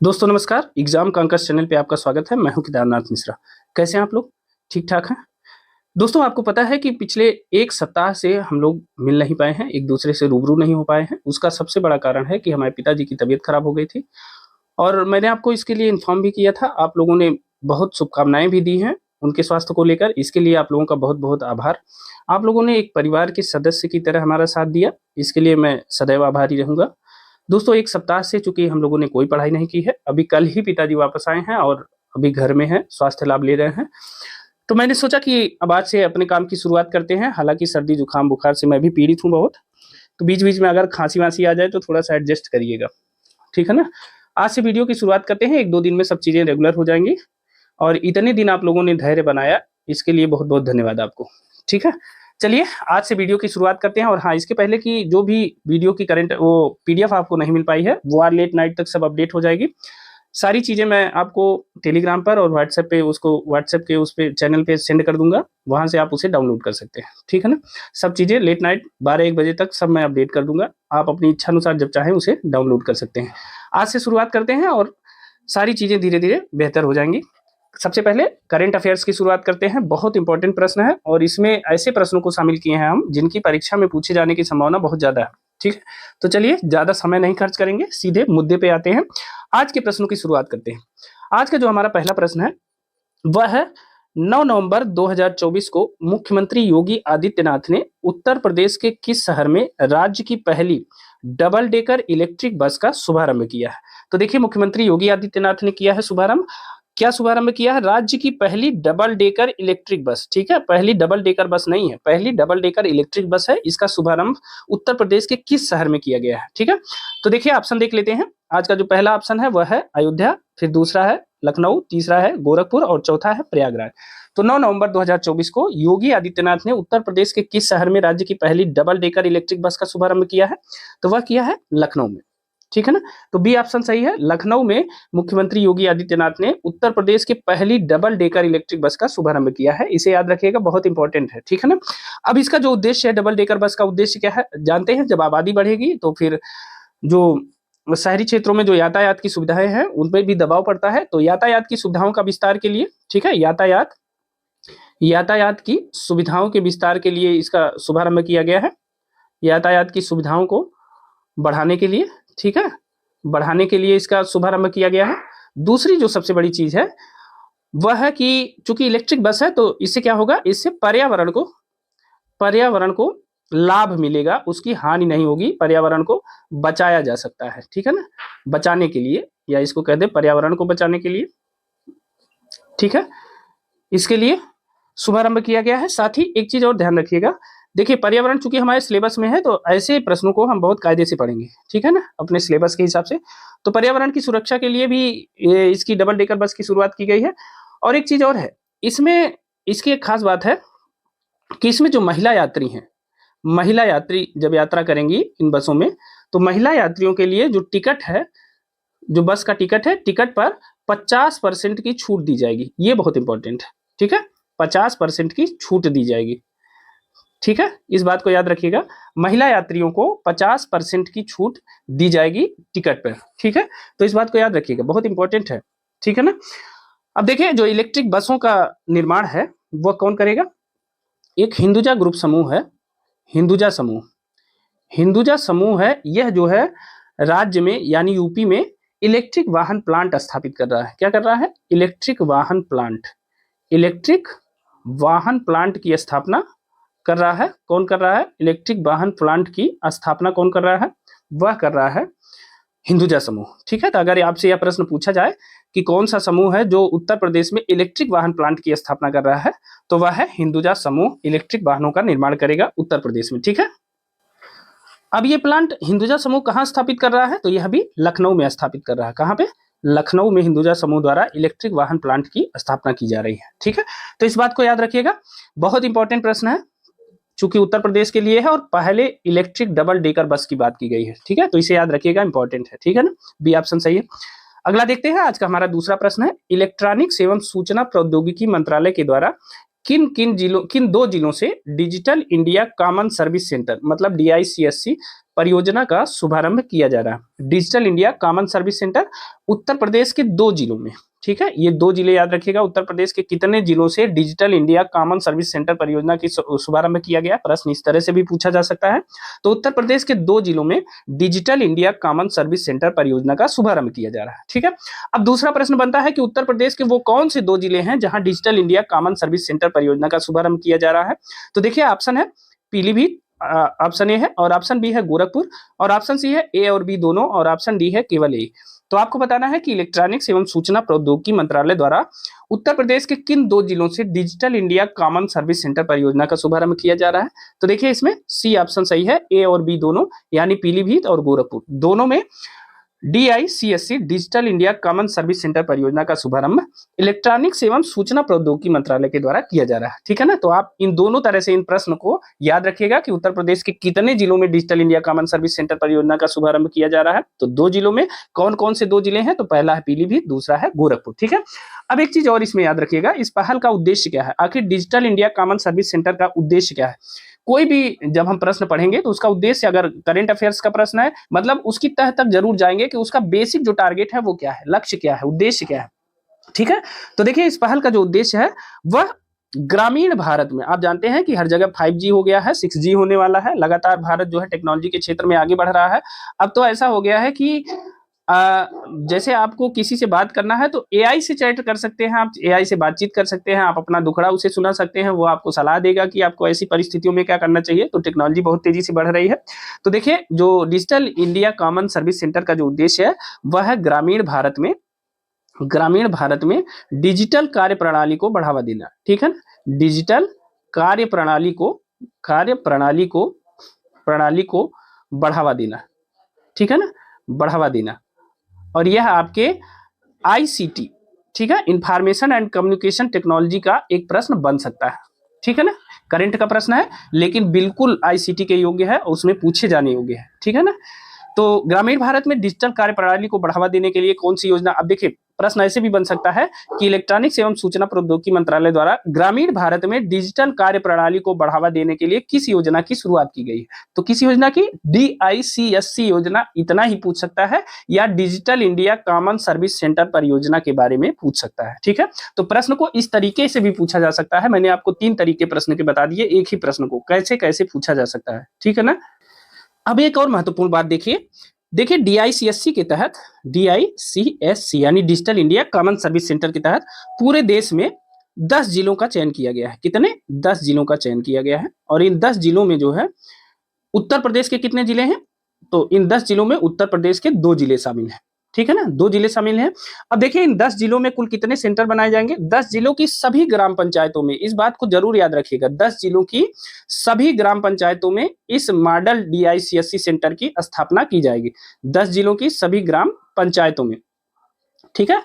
दोस्तों नमस्कार। Exam कांकस channel पे आपका स्वागत है। मैं हूं केदारनाथ मिश्रा। कैसे हैं आप लोग? ठीक ठाक हैं? दोस्तों आपको पता है कि पिछले एक सप्ताह से हम लोग मिल नहीं पाए हैं, एक दूसरे से रूबरू नहीं हो पाए हैं। उसका सबसे बड़ा कारण है कि हमारे पिताजी की तबीयत खराब हो गई थी और मैंने आपको इसके लिए इन्फॉर्म भी किया था। आप लोगों ने बहुत शुभकामनाएं भी दी हैं उनके स्वास्थ्य को लेकर। इसके लिए आप लोगों का बहुत बहुत आभार। आप लोगों ने एक परिवार के सदस्य की तरह हमारा साथ दिया, इसके लिए मैं सदैव आभारी रहूंगा। दोस्तों एक सप्ताह से चूंकि हम लोगों ने कोई पढ़ाई नहीं की है, अभी कल ही पिताजी वापस आए हैं और अभी घर में हैं, स्वास्थ्य लाभ ले रहे हैं। तो मैंने सोचा कि अब आज से अपने काम की शुरुआत करते हैं। हालांकि सर्दी जुकाम बुखार से मैं भी पीड़ित हूँ बहुत, तो बीच बीच में अगर खांसी वांसी आ जाए तो थोड़ा सा एडजस्ट करिएगा, ठीक है ना। आज से वीडियो की शुरुआत करते हैं। एक दो दिन में सब चीजें रेगुलर हो जाएंगी और इतने दिन आप लोगों ने धैर्य बनाया, इसके लिए बहुत बहुत धन्यवाद आपको। ठीक है, चलिए आज से वीडियो की शुरुआत करते हैं। और हाँ, इसके पहले की जो भी वीडियो की करंट वो पीडीएफ आपको नहीं मिल पाई है, वो आज लेट नाइट तक सब अपडेट हो जाएगी। सारी चीजें मैं आपको टेलीग्राम पर और व्हाट्सएप पे उसको व्हाट्सएप के उस पे चैनल पे सेंड कर दूंगा, वहां से आप उसे डाउनलोड कर सकते हैं, ठीक है ना। सब चीजें लेट नाइट 12-1 बजे तक सब मैं अपडेट कर दूंगा। आप अपनी इच्छा अनुसार जब चाहें उसे डाउनलोड कर सकते हैं। आज से शुरुआत करते हैं और सारी चीजें धीरे धीरे बेहतर हो जाएंगी। सबसे पहले करंट अफेयर्स की शुरुआत करते हैं। बहुत इंपॉर्टेंट प्रश्न है और इसमें ऐसे प्रश्नों को शामिल किए हैं हम जिनकी परीक्षा में पूछे जाने की संभावना बहुत ज्यादा है, ठीक है। तो चलिए ज्यादा समय नहीं खर्च करेंगे, सीधे मुद्दे पे आते हैं। आज के प्रश्नों की शुरुआत करते हैं। आज का जो हमारा पहला प्रश्न है वह है 9 नवंबर 2024 को मुख्यमंत्री योगी आदित्यनाथ ने उत्तर प्रदेश के किस शहर में राज्य की पहली डबल डेकर इलेक्ट्रिक बस का शुभारंभ किया है? तो देखिए, मुख्यमंत्री योगी आदित्यनाथ ने किया है शुभारंभ। क्या शुभारंभ किया है? राज्य की पहली डबल डेकर इलेक्ट्रिक बस, ठीक है। पहली डबल डेकर बस नहीं है, पहली डबल डेकर इलेक्ट्रिक बस है। इसका शुभारंभ उत्तर प्रदेश के किस शहर में किया गया है, ठीक है। तो देखिए ऑप्शन देख लेते हैं। आज का जो पहला ऑप्शन है वह है अयोध्या, फिर दूसरा है लखनऊ, तीसरा है गोरखपुर और चौथा है प्रयागराज। तो 9 नवंबर 2024 को योगी आदित्यनाथ ने उत्तर प्रदेश के किस शहर में राज्य की पहली डबल डेकर इलेक्ट्रिक बस का शुभारंभ किया है? तो वह किया है लखनऊ में, ठीक है ना। तो बी ऑप्शन सही है। लखनऊ में मुख्यमंत्री योगी आदित्यनाथ ने उत्तर प्रदेश की पहली डबल डेकर इलेक्ट्रिक बस का शुभारंभ किया है। इसे याद रखिएगा, बहुत इंपॉर्टेंट है, ठीक है ना। अब इसका जो उद्देश्य है, डबल डेकर बस का उद्देश्य क्या है जानते हैं। जब आबादी बढ़ेगी तो फिर जो शहरी क्षेत्रों में जो यातायात की सुविधाएं हैं उन पर भी दबाव पड़ता है। तो यातायात की सुविधाओं का विस्तार के लिए, ठीक है, यातायात की सुविधाओं के विस्तार के लिए इसका शुभारंभ किया गया है। यातायात की सुविधाओं को बढ़ाने के लिए, ठीक है, बढ़ाने के लिए इसका शुभारंभ किया गया है। दूसरी जो सबसे बड़ी चीज है वह है कि चूंकि इलेक्ट्रिक बस है तो इससे क्या होगा, इससे पर्यावरण को लाभ मिलेगा, उसकी हानि नहीं होगी, पर्यावरण को बचाया जा सकता है, ठीक है ना। बचाने के लिए, या इसको कह दे पर्यावरण को बचाने के लिए, ठीक है, इसके लिए शुभारंभ किया गया है। साथ ही एक चीज और ध्यान रखिएगा, देखिए पर्यावरण चूंकि हमारे सिलेबस में है तो ऐसे प्रश्नों को हम बहुत कायदे से पढ़ेंगे, ठीक है ना, अपने सिलेबस के हिसाब से। तो पर्यावरण की सुरक्षा के लिए भी इसकी डबल डेकर बस की शुरुआत की गई है। और एक चीज और है इसमें, इसकी एक खास बात है कि इसमें जो महिला यात्री हैं, महिला यात्री जब यात्रा करेंगी इन बसों में, तो महिला यात्रियों के लिए जो टिकट है, जो बस का टिकट है, टिकट पर 50% की छूट दी जाएगी। ये बहुत इंपॉर्टेंट है, ठीक है, 50% की छूट दी जाएगी, ठीक है। इस बात को याद रखिएगा, महिला यात्रियों को 50% की छूट दी जाएगी टिकट पर, ठीक है। तो इस बात को याद रखिएगा, बहुत इंपॉर्टेंट है, ठीक है ना। अब देखिए जो इलेक्ट्रिक बसों का निर्माण है वह कौन करेगा? एक हिंदुजा ग्रुप समूह है, हिंदुजा समूह, हिंदुजा समूह है। यह जो है राज्य में यानी यूपी में इलेक्ट्रिक वाहन प्लांट स्थापित कर रहा है। क्या कर रहा है? इलेक्ट्रिक वाहन प्लांट, इलेक्ट्रिक वाहन प्लांट की स्थापना कर रहा है। कौन कर रहा है? इलेक्ट्रिक वाहन प्लांट की स्थापना कौन कर रहा है? वह कर रहा है हिंदुजा समूह, ठीक है। तो अगर आपसे यह प्रश्न पूछा जाए कि कौन सा समूह है जो उत्तर प्रदेश में इलेक्ट्रिक वाहन प्लांट की स्थापना कर रहा है, तो वह है हिंदुजा समूह, इलेक्ट्रिक वाहनों का निर्माण करेगा उत्तर प्रदेश में, ठीक है। अब ये प्लांट हिंदुजा समूह कहाँ स्थापित कर रहा है? तो यह भी लखनऊ में स्थापित कर रहा है। कहाँ पे? लखनऊ में हिंदुजा समूह द्वारा इलेक्ट्रिक वाहन प्लांट की स्थापना की जा रही है, ठीक है। तो इस बात को याद रखिएगा, बहुत इंपॉर्टेंट प्रश्न है, चूंकि उत्तर प्रदेश के लिए है और पहले इलेक्ट्रिक डबल डेकर बस की बात की गई है, ठीक है। तो इसे याद रखिएगा, इंपॉर्टेंट है, ठीक है ना। बी ऑप्शन सही है। अगला देखते हैं। आज का हमारा दूसरा प्रश्न है, इलेक्ट्रॉनिक्स एवं सूचना प्रौद्योगिकी मंत्रालय के द्वारा किन 2 जिलों से digital India common service centre मतलब DICSC परियोजना का शुभारंभ किया जा रहा है। Digital India common service centre Uttar Pradesh के 2 जिलों में, ठीक है, ये 2 जिले याद रखिएगा। उत्तर प्रदेश के कितने जिलों से digital India common service centre परियोजना की शुभारंभ किया गया? प्रश्न इस तरह से भी पूछा जा सकता है। तो उत्तर प्रदेश के 2 जिलों में digital India common service centre परियोजना का शुभारंभ किया जा रहा है, ठीक है। अब दूसरा प्रश्न बनता है कि उत्तर प्रदेश के वो कौन से 2 जिले हैं जहां digital India common service centre परियोजना का शुभारंभ किया जा रहा है? तो देखिए ऑप्शन है पीलीभीत, ऑप्शन ए है, और ऑप्शन बी है गोरखपुर, और ऑप्शन सी है ए और बी दोनों, और ऑप्शन डी है केवल ए। तो आपको बताना है कि इलेक्ट्रॉनिक्स एवं सूचना प्रौद्योगिकी मंत्रालय द्वारा उत्तर प्रदेश के किन 2 जिलों से digital India common service centre परियोजना का शुभारंभ किया जा रहा है। तो देखिए इसमें सी ऑप्शन सही है, ए और बी दोनों, यानी पीलीभीत और गोरखपुर दोनों में DICSC digital India common service centre परियोजना का शुभारंभ इलेक्ट्रॉनिक्स एवं सूचना प्रौद्योगिकी मंत्रालय के द्वारा किया जा रहा है, ठीक है ना। तो आप इन दोनों तरह से इन प्रश्न को याद रखिएगा कि उत्तर प्रदेश के कितने जिलों में digital India common service centre परियोजना का शुभारंभ किया जा रहा है। तो 2 जिलों में, कौन कौन से 2 जिले हैं? तो पहला है पीलीभीत, दूसरा है गोरखपुर, ठीक है। अब एक चीज और इसमें याद रखिएगा, इस पहल का उद्देश्य क्या है? आखिर digital India common service centre का उद्देश्य क्या है? कोई भी जब हम प्रश्न पढ़ेंगे तो उसका उद्देश्य, अगर करंट अफेयर्स का प्रश्न है, मतलब उसकी तह तक जरूर जाएंगे कि उसका बेसिक जो टारगेट है वो क्या है, लक्ष्य क्या है, उद्देश्य क्या है, ठीक है। तो देखिए इस पहल का जो उद्देश्य है वह ग्रामीण भारत में, आप जानते हैं कि हर जगह 5G हो गया है, 6G होने वाला है, लगातार भारत जो है टेक्नोलॉजी के क्षेत्र में आगे बढ़ रहा है। अब तो ऐसा हो गया है कि जैसे आपको किसी से बात करना है तो AI से चैट कर सकते हैं, आप AI से बातचीत कर सकते हैं, आप अपना दुखड़ा उसे सुना सकते हैं, वो आपको सलाह देगा कि आपको ऐसी परिस्थितियों में क्या करना चाहिए। तो टेक्नोलॉजी बहुत तेजी से बढ़ रही है। तो देखिए जो digital India common service centre का जो उद्देश्य है वह है ग्रामीण भारत में डिजिटल कार्य प्रणाली को बढ़ावा देना, ठीक है ना। डिजिटल कार्य प्रणाली को बढ़ावा देना, ठीक है ना, बढ़ावा देना। और यह आपके ICT, ठीक है, इंफॉर्मेशन एंड कम्युनिकेशन टेक्नोलॉजी का एक प्रश्न बन सकता है, ठीक है ना। करंट का प्रश्न है लेकिन बिल्कुल ICT के योग्य है, उसमें पूछे जाने योग्य है, ठीक है ना। तो ग्रामीण भारत में डिजिटल कार्य प्रणाली को बढ़ावा देने के लिए कौन सी योजना? अब देखिए प्रश्न ऐसे भी बन सकता है कि इलेक्ट्रॉनिक्स एवं सूचना प्रौद्योगिकी मंत्रालय द्वारा ग्रामीण भारत में डिजिटल कार्य प्रणाली को बढ़ावा देने के लिए किस योजना की शुरुआत की गई है? तो किस योजना की? DICSC योजना, इतना ही पूछ सकता है, या digital India common service centre परियोजना के बारे में पूछ सकता है, ठीक है। तो प्रश्न को इस तरीके से भी पूछा जा सकता है। मैंने आपको 3 तरीके प्रश्न के बता दिए, एक ही प्रश्न को कैसे कैसे पूछा जा सकता है, ठीक है ना। अब एक और महत्वपूर्ण बात देखिए DICSC के तहत, DICSC यानी digital India common service centre के तहत पूरे देश में 10 जिलों का चयन किया गया है। कितने? 10 जिलों का चयन किया गया है। और इन 10 जिलों में जो है उत्तर प्रदेश के कितने जिले हैं? तो इन 10 जिलों में उत्तर प्रदेश के 2 जिले शामिल हैं, ठीक है ना, 2 जिले शामिल हैं। अब देखिए इन 10 जिलों में कुल कितने सेंटर बनाए जाएंगे? 10 जिलों की सभी ग्राम पंचायतों में, इस बात को जरूर याद रखिएगा, 10 जिलों की सभी ग्राम पंचायतों में इस मॉडल DICSC सेंटर की स्थापना की जाएगी। 10 जिलों की सभी ग्राम पंचायतों में, ठीक है,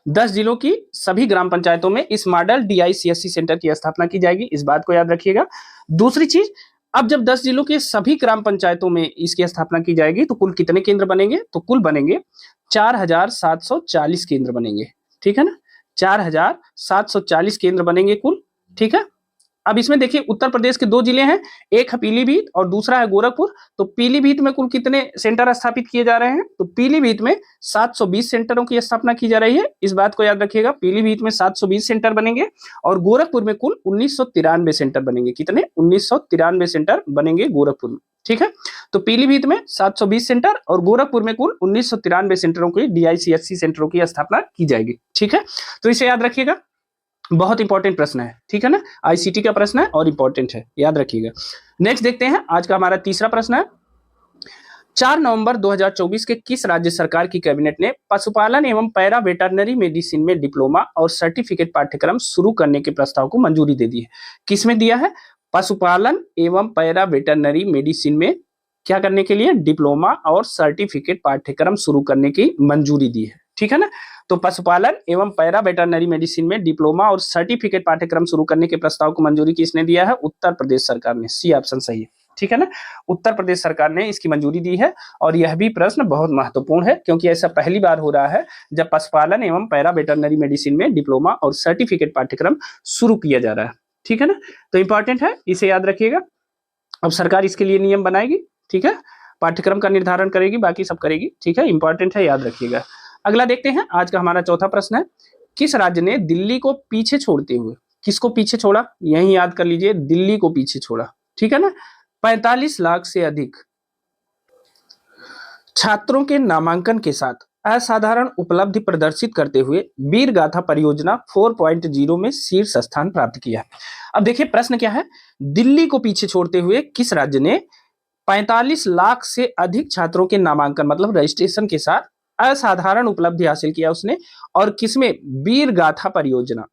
10 जिलों की सभी ग्राम पंचायतों में इस मॉडल DICSC सेंटर की स्थापना की जाएगी, इस बात को याद रखिएगा। दूसरी चीज, अब जब 10 जिलों के सभी ग्राम पंचायतों में इसकी स्थापना की जाएगी तो कुल कितने केंद्र बनेंगे? तो कुल बनेंगे 4740 केंद्र बनेंगे, ठीक है ना, 4740 केंद्र बनेंगे कुल, ठीक है। अब इसमें देखिए उत्तर प्रदेश के 2 जिले हैं, एक है पीलीभीत और दूसरा है गोरखपुर। तो पीलीभीत में कुल कितने सेंटर स्थापित किए जा रहे हैं? तो पीलीभीत में 720 सेंटरों की स्थापना की जा रही है, इस बात को याद रखिएगा। पीलीभीत में 720 सेंटर बनेंगे और गोरखपुर में कुल 1993 सेंटर बनेंगे। कितने? 1993 सेंटर बनेंगे गोरखपुर में, ठीक है। तो पीलीभीत में 720 सेंटर और गोरखपुर में कुल 1993 सेंटरों की DICSC सेंटरों की स्थापना की जाएगी, ठीक है। तो इसे याद रखिएगा, बहुत इंपॉर्टेंट प्रश्न है, ठीक है ना, ICT का प्रश्न है और इंपॉर्टेंट है, याद रखिएगा। नेक्स्ट देखते हैं, आज का हमारा तीसरा प्रश्न है, 4 नवंबर 2024 के किस राज्य सरकार की कैबिनेट ने पशुपालन एवं पैरा वेटरनरी मेडिसिन में डिप्लोमा और सर्टिफिकेट पाठ्यक्रम शुरू करने के प्रस्ताव को मंजूरी दे दी है? किसमें दिया है? पशुपालन एवं पैरा वेटरनरी मेडिसिन में क्या करने के लिए? डिप्लोमा और सर्टिफिकेट पाठ्यक्रम शुरू करने की मंजूरी दी है, ठीक है ना। तो पशुपालन एवं पैरा वेटरनरी मेडिसिन में डिप्लोमा और सर्टिफिकेट पाठ्यक्रम शुरू करने के प्रस्ताव को मंजूरी किसने दिया है? उत्तर प्रदेश सरकार ने, सी ऑप्शन सही है, ठीक है ना, उत्तर प्रदेश सरकार ने इसकी मंजूरी दी है। और यह भी प्रश्न बहुत महत्वपूर्ण है क्योंकि ऐसा पहली बार हो रहा है जब पशुपालन एवं पैरा वेटरनरी मेडिसिन में डिप्लोमा और सर्टिफिकेट पाठ्यक्रम शुरू किया जा रहा है, ठीक है ना। तो इंपॉर्टेंट है, इसे याद रखिएगा। अब सरकार इसके लिए नियम बनाएगी, ठीक है, पाठ्यक्रम का निर्धारण करेगी, बाकी सब करेगी, ठीक है, इंपॉर्टेंट है, याद रखिएगा। अगला देखते हैं, आज का हमारा चौथा प्रश्न है, किस राज्य ने दिल्ली को पीछे छोड़ते हुए, किसको पीछे छोड़ा, यही याद कर लीजिए, दिल्ली को पीछे छोड़ा, ठीक है ना, 45 लाख से अधिक छात्रों के नामांकन के साथ असाधारण उपलब्धि प्रदर्शित करते हुए वीर गाथा परियोजना 4.0 में शीर्ष स्थान प्राप्त किया। अब देखिए प्रश्न क्या है, दिल्ली को पीछे छोड़ते हुए किस राज्य ने 45 लाख से अधिक छात्रों के नामांकन मतलब रजिस्ट्रेशन के साथ असाधारण उपलब्धि हासिल किया उसने, और किसमें, वीर गाथा परियोजना,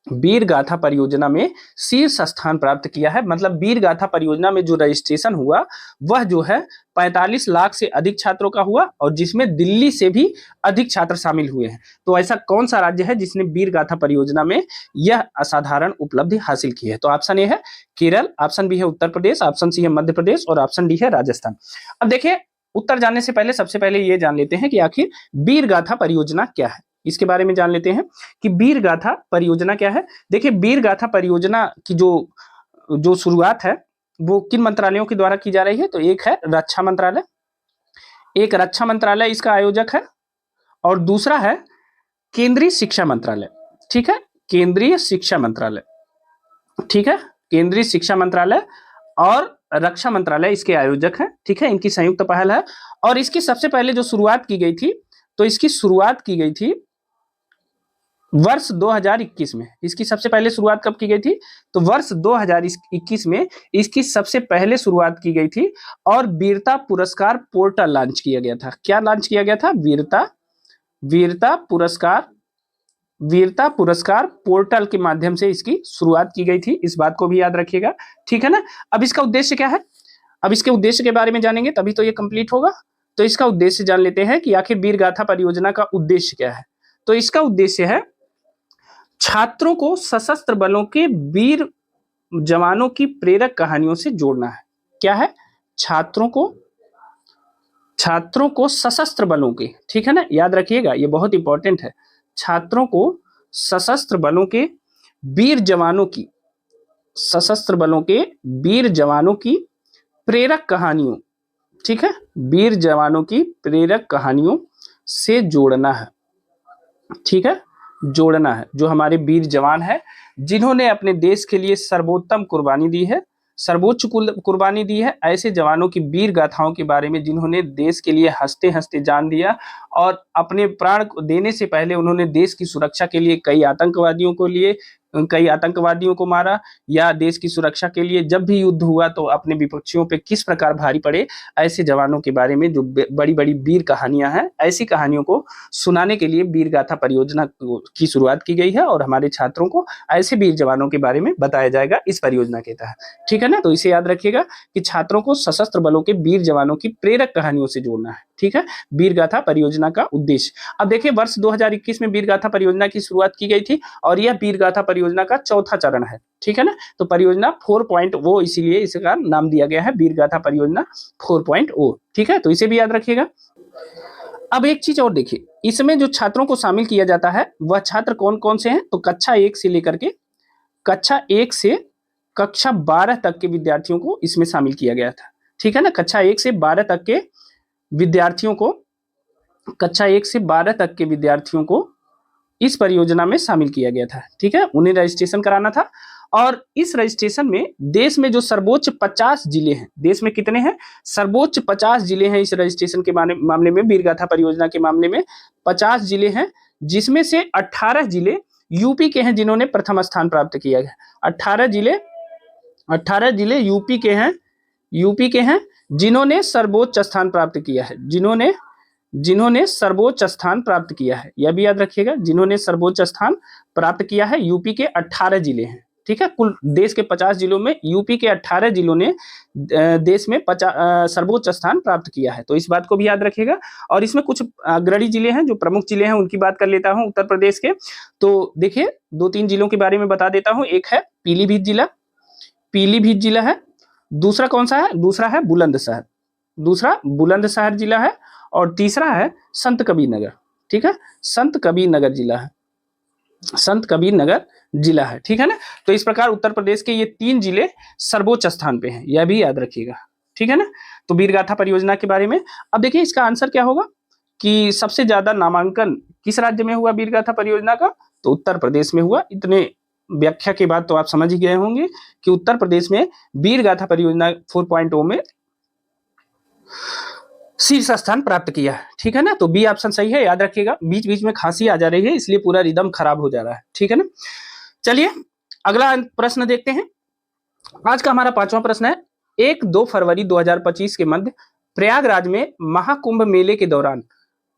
वीर गाथा परियोजना में शीर्ष स्थान प्राप्त किया है। मतलब वीर गाथा परियोजना में जो रजिस्ट्रेशन हुआ वह जो है 45 लाख से अधिक छात्रों का हुआ, और जिसमें दिल्ली से भी अधिक छात्र शामिल हुए हैं। तो ऐसा कौन सा राज्य है जिसने वीर गाथा परियोजना में यह असाधारण उपलब्धि हासिल की है? तो ऑप्शन ए है केरल, ऑप्शन बी है उत्तर प्रदेश, ऑप्शन सी है मध्य प्रदेश, और ऑप्शन डी है राजस्थान। अब देखिए उत्तर जानने से पहले सबसे पहले ये जान लेते हैं कि आखिर वीर गाथा परियोजना क्या है, इसके बारे में जान लेते हैं कि वीर गाथा परियोजना क्या है। देखिए वीर गाथा परियोजना की जो शुरुआत है वो किन मंत्रालयों के द्वारा की जा रही है? तो एक है रक्षा मंत्रालय, एक रक्षा मंत्रालय इसका आयोजक है, और दूसरा है केंद्रीय शिक्षा मंत्रालय, ठीक है, केंद्रीय शिक्षा मंत्रालय, ठीक है, केंद्रीय शिक्षा मंत्रालय और रक्षा मंत्रालय इसके आयोजक हैं, ठीक है, इनकी संयुक्त पहल है। और इसकी सबसे पहले जो शुरुआत की गई थी, तो इसकी शुरुआत की गई थी वर्ष 2021 में। इसकी सबसे पहले शुरुआत कब की गई थी? तो वर्ष 2021 में इसकी सबसे पहले शुरुआत की गई थी, और वीरता पुरस्कार पोर्टल लॉन्च किया गया था। क्या लॉन्च किया गया था? वीरता पुरस्कार पोर्टल के माध्यम से इसकी शुरुआत की गई थी, इस बात को भी याद रखिएगा, ठीक है ना। अब इसका उद्देश्य क्या है? अब इसके उद्देश्य के बारे में जानेंगे तभी तो ये कंप्लीट होगा। तो इसका उद्देश्य जान लेते हैं कि आखिर वीर गाथा परियोजना का उद्देश्य क्या है। तो इसका उद्देश्य है छात्रों को सशस्त्र बलों के वीर जवानों की प्रेरक कहानियों से जोड़ना है। क्या है? छात्रों को सशस्त्र बलों के, ठीक है ना, याद रखिएगा ये बहुत इंपॉर्टेंट है, छात्रों को सशस्त्र बलों के वीर जवानों की, सशस्त्र बलों के वीर जवानों की प्रेरक कहानियों, ठीक है, वीर जवानों की प्रेरक कहानियों से जोड़ना है, ठीक है, जोड़ना है। जो हमारे वीर जवान है जिन्होंने अपने देश के लिए सर्वोत्तम कुर्बानी दी है, सर्वोच्च कुर्बानी दी है, ऐसे जवानों की वीर गाथाओं के बारे में जिन्होंने देश के लिए हंसते हंसते जान दिया, और अपने प्राण देने से पहले उन्होंने देश की सुरक्षा के लिए कई आतंकवादियों को मारा, या देश की सुरक्षा के लिए जब भी युद्ध हुआ तो अपने विपक्षियों पे किस प्रकार भारी पड़े, ऐसे जवानों के बारे में जो बड़ी बड़ी वीर कहानियां हैं, ऐसी कहानियों को सुनाने के लिए वीर गाथा परियोजना की शुरुआत की गई है, और हमारे छात्रों को ऐसे वीर जवानों के बारे में बताया जाएगा इस परियोजना के तहत, ठीक है ना। तो इसे याद रखिएगा कि छात्रों को सशस्त्र बलों के वीर जवानों की प्रेरक कहानियों से जोड़ना है, ठीक है, वीर गाथा परियोजना का उद्देश्य। अब देखिए वर्ष 2021 में वीर गाथा परियोजना की शुरुआत की गई थी, और यह वीर गाथा परियोजना का चौथा चरण है, ठीक है ना। तो परियोजना 4.0 इसीलिए इसका नाम दिया गया है वीर गाथा परियोजना 4.0, ठीक है, तो इसे भी याद रखिएगा। अब एक चीज और देखिए, इसमें जो छात्रों को शामिल किया जाता है वह छात्र कौन कौन से हैं? तो कक्षा 1 से लेकर के कक्षा 12 तक के विद्यार्थियों को इसमें शामिल किया गया था, ठीक है ना। कक्षा 1 से 12 तक के विद्यार्थियों को इस परियोजना में शामिल किया गया था, ठीक है, उन्हें रजिस्ट्रेशन कराना था। और इस रजिस्ट्रेशन में देश में जो सर्वोच्च 50 जिले हैं, देश में कितने हैं? सर्वोच्च 50 जिले हैं इस रजिस्ट्रेशन के मामले में, वीर गाथा परियोजना के मामले में 50 जिले हैं, जिसमें से 18 जिले यूपी के हैं जिन्होंने प्रथम स्थान प्राप्त किया है। 18 जिले यूपी के हैं जिन्होंने सर्वोच्च स्थान प्राप्त किया है, जिन्होंने सर्वोच्च स्थान प्राप्त किया है, यह भी याद रखिएगा, जिन्होंने सर्वोच्च स्थान प्राप्त किया है यूपी के 18 जिले हैं, ठीक है। कुल देश के 50 जिलों में यूपी के 18 जिलों ने देश में सर्वोच्च स्थान प्राप्त किया है, तो इस बात को भी याद रखिएगा। और इसमें कुछ अग्रणी जिले हैं, जो प्रमुख जिले हैं उनकी बात कर लेता हूं उत्तर प्रदेश के। तो देखिए 2-3 जिलों के बारे में बता देता हूं। एक है पीलीभीत जिला है। दूसरा कौन सा है? दूसरा है बुलंदशहर जिला है, और तीसरा है संत कबीर नगर, ठीक है, संत कबीर नगर जिला है, संत कबीर नगर जिला है, ठीक है ना। तो इस प्रकार उत्तर प्रदेश के ये 3 जिले सर्वोच्च स्थान पे हैं, यह भी याद रखिएगा, ठीक है ना। तो वीरगाथा परियोजना के बारे में अब देखिए इसका आंसर क्या होगा कि सबसे ज्यादा नामांकन किस राज्य में हुआ वीरगाथा परियोजना का, तो उत्तर प्रदेश में हुआ। इतने व्याख्या के बाद तो आप समझ ही गए होंगे कि उत्तर प्रदेश में वीरगाथा परियोजना 4.0 में शीर्ष स्थान प्राप्त किया है, ठीक है ना। तो बी ऑप्शन सही है, याद रखिएगा। बीच बीच में खांसी आ जा रही है इसलिए पूरा रिदम खराब हो जा रहा है, ठीक है ना। चलिए अगला प्रश्न देखते हैं। आज का हमारा 5वां प्रश्न है, 1-2 फरवरी 2025 के मध्य प्रयागराज में महाकुंभ मेले के दौरान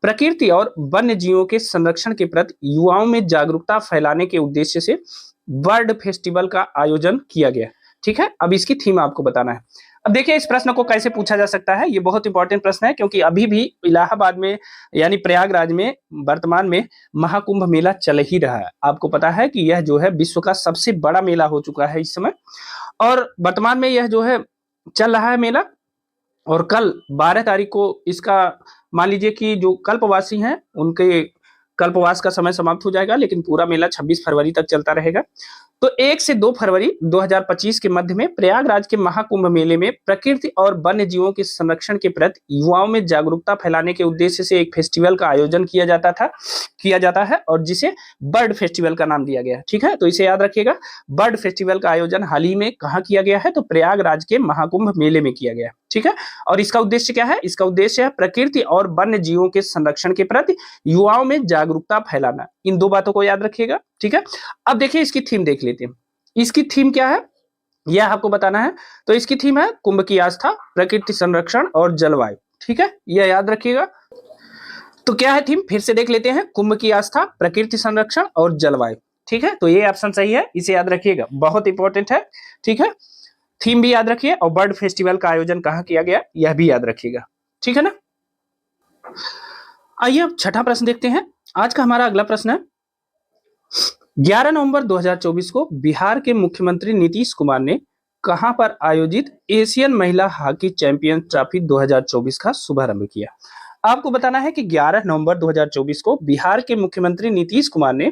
प्रकृति और वन्य जीवों के संरक्षण के प्रति युवाओं में जागरूकता फैलाने के उद्देश्य से बर्ड फेस्टिवल का आयोजन किया गया, ठीक है। अब इसकी थीम आपको बताना है। अब देखिए इस प्रश्न को कैसे पूछा जा सकता है, ये बहुत इंपॉर्टेंट प्रश्न है क्योंकि अभी भी इलाहाबाद में यानी प्रयागराज में वर्तमान में महाकुंभ मेला चल ही रहा है। आपको पता है कि यह जो है विश्व का सबसे बड़ा मेला हो चुका है इस समय, और वर्तमान में यह जो है चल रहा है मेला। और कल 12 तारीख को इसका मान लीजिए कि जो कल्पवासी हैं उनके कल्पवास का समय समाप्त हो जाएगा, लेकिन पूरा मेला 26 फरवरी तक चलता रहेगा। तो 1 से 2 फरवरी 2025 के मध्य में प्रयागराज के महाकुंभ मेले में प्रकृति और वन्य जीवों के संरक्षण के प्रति युवाओं में जागरूकता फैलाने के उद्देश्य से एक फेस्टिवल का आयोजन किया जाता है और जिसे बर्ड फेस्टिवल का नाम दिया गया है, ठीक है। तो इसे याद रखिएगा। बर्ड फेस्टिवल का आयोजन हाल ही में कहाँ किया गया है, तो प्रयागराज के महाकुंभ मेले में किया गया है, ठीक है। और इसका उद्देश्य क्या है, इसका उद्देश्य है प्रकृति और वन्य जीवों के संरक्षण के प्रति युवाओं में जागरूकता फैलाना। इन 2 बातों को याद रखिएगा, ठीक है। अब देखिए इसकी थीम देख लेते हैं। इसकी थीम क्या है यह आपको बताना है। तो इसकी थीम है कुंभ की आस्था, प्रकृति संरक्षण और जलवायु, ठीक है, यह याद रखिएगा। तो क्या है थीम, फिर से देख लेते हैं। कुंभ की आस्था, प्रकृति संरक्षण और जलवायु, ठीक है। तो ये ऑप्शन सही है, इसे याद रखिएगा, बहुत इंपॉर्टेंट है, ठीक है। थीम भी याद रखिए और बर्ड फेस्टिवल का आयोजन कहाँ किया गया यह भी याद रखिएगा, ठीक है ना। आइए अब छठा प्रश्न देखते हैं। आज का हमारा अगला प्रश्न है, 11 नवंबर 2024 को बिहार के मुख्यमंत्री नीतीश कुमार ने कहां पर आयोजित एशियन महिला हॉकी चैंपियन ट्रॉफी 2024 का शुभारंभ किया। आपको बताना है कि 11 नवंबर 2024 को बिहार के मुख्यमंत्री नीतीश कुमार ने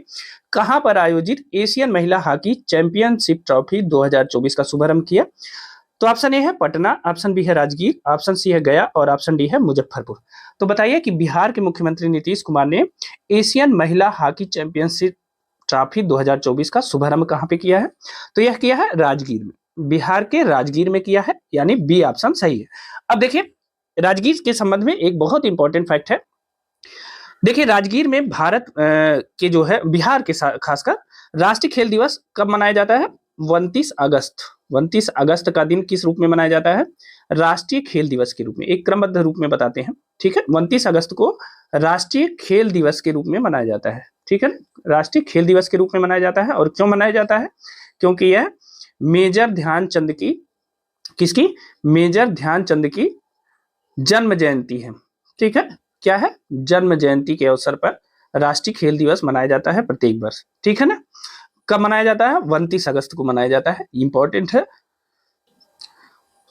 कहां पर आयोजित एशियन महिला हॉकी चैंपियनशिप ट्रॉफी 2024 का शुभारंभ किया। तो ऑप्शन ए है पटना, ऑप्शन बी है राजगीर, ऑप्शन सी है गया और ऑप्शन डी है मुजफ्फरपुर। तो बताइए कि बिहार के मुख्यमंत्री नीतीश कुमार ने एशियन महिला हॉकी चैंपियनशिप ट्रॉफी 2024 का शुभारंभ कहां पे किया है, तो यह किया है राजगीर में, बिहार के राजगीर में किया है, यानी बी ऑप्शन सही है। अब देखिए राजगीर के संबंध में एक बहुत इंपॉर्टेंट फैक्ट है। देखिए राजगीर में भारत के जो है बिहार के खासकर राष्ट्रीय खेल दिवस कब मनाया जाता है, 29 अगस्त। 29 अगस्त का दिन किस रूप में मनाया जाता है, राष्ट्रीय खेल दिवस के रूप में, एक क्रमबद्ध रूप में बताते हैं, ठीक है। 29 अगस्त को राष्ट्रीय खेल दिवस के रूप में मनाया जाता है, ठीक है। राष्ट्रीय खेल दिवस के रूप में मनाया जाता है। और क्यों मनाया जाता है, क्योंकि यह मेजर ध्यानचंद की, किसकी, मेजर ध्यानचंद की जन्म जयंती है, ठीक है। क्या है, जन्म जयंती के अवसर पर राष्ट्रीय खेल दिवस मनाया जाता है प्रत्येक वर्ष, ठीक है ना। कब मनाया जाता है, 29 अगस्त को मनाया जाता है, इंपॉर्टेंट है।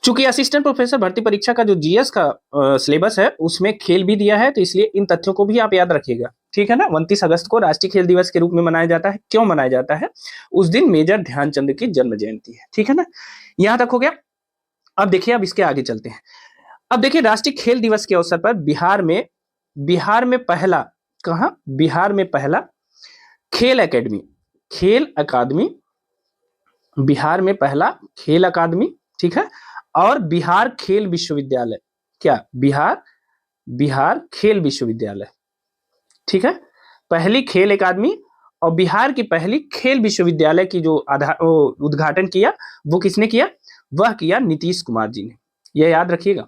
चूंकि असिस्टेंट प्रोफेसर भर्ती परीक्षा का जो जीएस का सिलेबस है उसमें खेल भी दिया है, तो इसलिए इन तथ्यों को भी आप याद रखिएगा, ठीक है ना। 29 अगस्त को राष्ट्रीय खेल दिवस के रूप में मनाया जाता है। क्यों मनाया जाता है, उस दिन मेजर ध्यानचंद की जन्म जयंती है, ठीक है ना। यहां तक हो गया। अब देखिए अब इसके आगे चलते हैं। अब देखिए राष्ट्रीय खेल दिवस के अवसर पर बिहार में पहला, कहा, बिहार में पहला खेल अकादमी, बिहार में पहला खेल अकादमी, ठीक है। और बिहार खेल विश्वविद्यालय, क्या, बिहार खेल विश्वविद्यालय, ठीक है। पहली खेल अकादमी और बिहार की पहली खेल विश्वविद्यालय की जो उद्घाटन किया वो किसने किया, वह किया नीतीश कुमार जी ने। यह याद रखिएगा,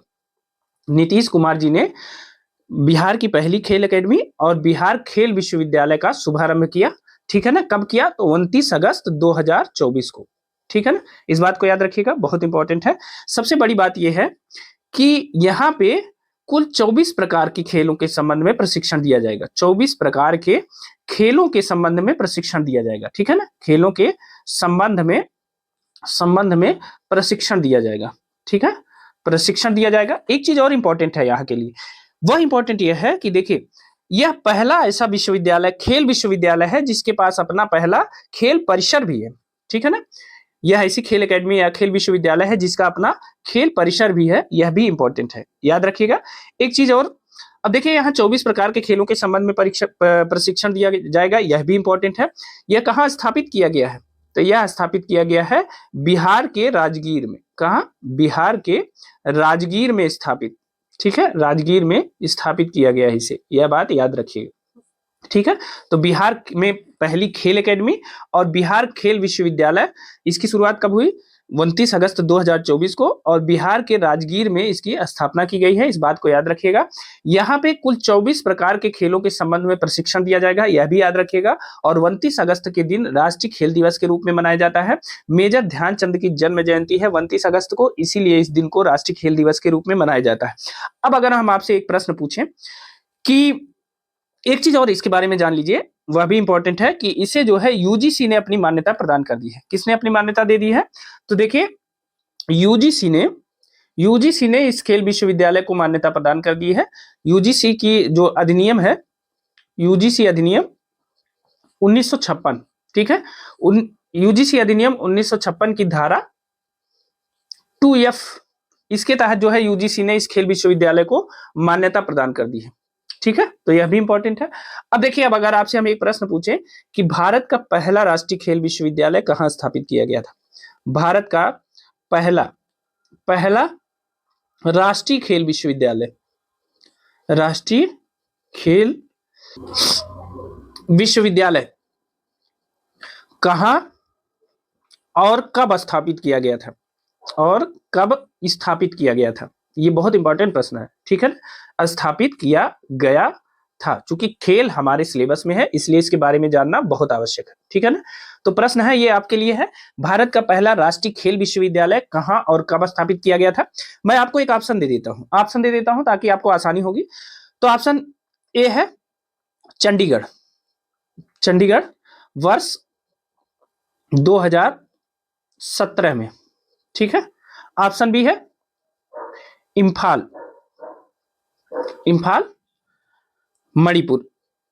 नीतीश कुमार जी ने बिहार की पहली खेल अकेडमी और बिहार खेल विश्वविद्यालय का शुभारंभ किया, ठीक है ना। कब किया, तो 29 अगस्त 2024 को, ठीक है ना। इस बात को याद रखिएगा, बहुत इंपॉर्टेंट है। सबसे बड़ी बात यह है कि यहाँ पे कुल 24 प्रकार के खेलों के संबंध में प्रशिक्षण दिया जाएगा, 24 प्रकार के खेलों के संबंध में प्रशिक्षण दिया जाएगा, ठीक है ना। खेलों के संबंध में प्रशिक्षण दिया जाएगा, ठीक है, प्रशिक्षण दिया जाएगा। एक चीज और इंपॉर्टेंट है यहाँ के लिए, वह इंपॉर्टेंट यह है कि देखिए यह पहला ऐसा विश्वविद्यालय, खेल विश्वविद्यालय है जिसके पास अपना पहला खेल परिसर भी है। ठीक है ना, यह ऐसी खेल एकेडमी या खेल विश्वविद्यालय है जिसका अपना खेल परिसर भी है, यह भी इंपॉर्टेंट है, याद रखिएगा। एक चीज और, अब देखिए यहाँ 24 प्रकार के खेलों के संबंध में प्रशिक्षण दिया जाएगा, यह भी इंपॉर्टेंट है। यह कहाँ स्थापित किया गया है? तो यह स्थापित किया गया है बिहार के राजगीर में। कहाँ? बिहार के राजगीर में स्थापित, ठीक है, राजगीर में स्थापित किया गया है इसे, यह बात याद रखिएगा। ठीक है, तो बिहार में पहली खेल एकेडमी और बिहार खेल विश्वविद्यालय, इसकी शुरुआत कब हुई? 29 अगस्त 2024 को, और बिहार के राजगीर में इसकी स्थापना की गई है, इस बात को याद रखिएगा। यहाँ पे कुल 24 प्रकार के खेलों के संबंध में प्रशिक्षण दिया जाएगा, यह भी याद रखिएगा। और 29 अगस्त के दिन राष्ट्रीय खेल दिवस के रूप में मनाया जाता है। मेजर ध्यानचंद की जन्म जयंती है 29 अगस्त को, इसीलिए इस दिन को राष्ट्रीय खेल दिवस के रूप में मनाया जाता है। अब अगर हम आपसे एक प्रश्न पूछें कि एक चीज और इसके बारे में जान लीजिए, वह भी इंपॉर्टेंट है कि इसे जो है यूजीसी ने अपनी मान्यता प्रदान कर दी है। किसने अपनी मान्यता दे दी है? तो देखिए यूजीसी ने इस खेल विश्वविद्यालय को मान्यता प्रदान कर दी है। यूजीसी की जो अधिनियम है, यूजीसी अधिनियम 1956, ठीक है, यूजीसी अधिनियम 1956 की धारा 2F, इसके तहत जो है यूजीसी ने इस खेल विश्वविद्यालय को मान्यता प्रदान कर दी है। ठीक है, तो यह भी इंपॉर्टेंट है। अब देखिए, अब अगर आपसे हम एक प्रश्न पूछें कि भारत का पहला राष्ट्रीय खेल विश्वविद्यालय कहां स्थापित किया गया था? भारत का पहला राष्ट्रीय खेल विश्वविद्यालय, राष्ट्रीय खेल विश्वविद्यालय कहां और कब स्थापित किया गया था? और कब स्थापित किया गया था? ये बहुत इंपॉर्टेंट प्रश्न है। ठीक है, स्थापित किया गया था। चूंकि खेल हमारे सिलेबस में है, इसलिए इसके बारे में जानना बहुत आवश्यक है। ठीक है ना, तो प्रश्न है ये आपके लिए है, भारत का पहला राष्ट्रीय खेल विश्वविद्यालय कहां और कब स्थापित किया गया था? मैं आपको एक ऑप्शन दे देता हूं ताकि आपको आसानी होगी। तो ऑप्शन ए है चंडीगढ़, वर्ष 2017 में। ठीक है, ऑप्शन बी है इम्फाल, मणिपुर।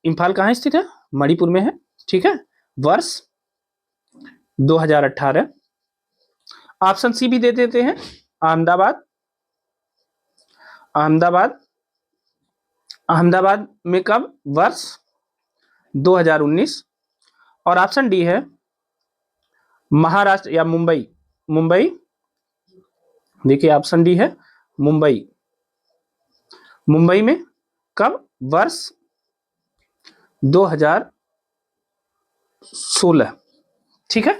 इम्फाल कहां स्थित है? मणिपुर में है। ठीक है, वर्ष 2018। ऑप्शन सी भी दे देते हैं, अहमदाबाद में कब? वर्ष 2019। और ऑप्शन डी है महाराष्ट्र या मुंबई। देखिए, ऑप्शन डी है मुंबई में कब? वर्ष 2016। ठीक है,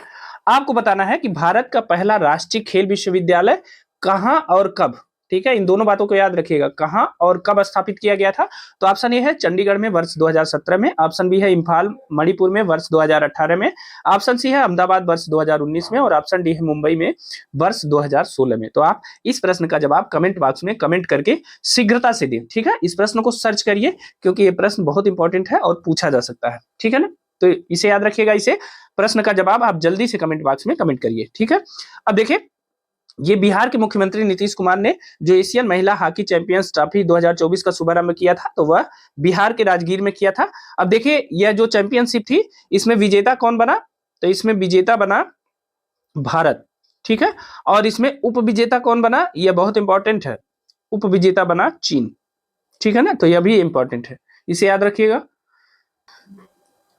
आपको बताना है कि भारत का पहला राष्ट्रीय खेल विश्वविद्यालय कहां और कब। ठीक है, इन दोनों बातों को याद रखिएगा, कहां और कब स्थापित किया गया था। तो ऑप्शन ए है चंडीगढ़ में वर्ष 2017 में, ऑप्शन बी है इम्फाल मणिपुर में वर्ष 2018 में, ऑप्शन सी है अहमदाबाद वर्ष 2019 में, और ऑप्शन डी है मुंबई में वर्ष 2016 में। तो आप इस प्रश्न का जवाब कमेंट बॉक्स में कमेंट करके शीघ्रता से दें। ठीक है, इस प्रश्न को सर्च करिए क्योंकि ये प्रश्न बहुत इंपॉर्टेंट है और पूछा जा सकता है। ठीक है ना, तो इसे याद रखिएगा, इसे प्रश्न का जवाब आप जल्दी से कमेंट बॉक्स में कमेंट करिए। ठीक है, अब देखिए, ये बिहार के मुख्यमंत्री नीतीश कुमार ने जो एशियन महिला हॉकी चैंपियंस ट्रॉफी 2024 का शुभारंभ किया था, तो वह बिहार के राजगीर में किया था। अब देखिए, यह जो चैंपियनशिप थी, इसमें विजेता कौन बना? तो इसमें विजेता बना भारत। ठीक है, और इसमें उप विजेता कौन बना? यह बहुत इंपॉर्टेंट है, उप विजेता बना चीन। ठीक है ना, तो यह भी इंपॉर्टेंट है, इसे याद रखिएगा।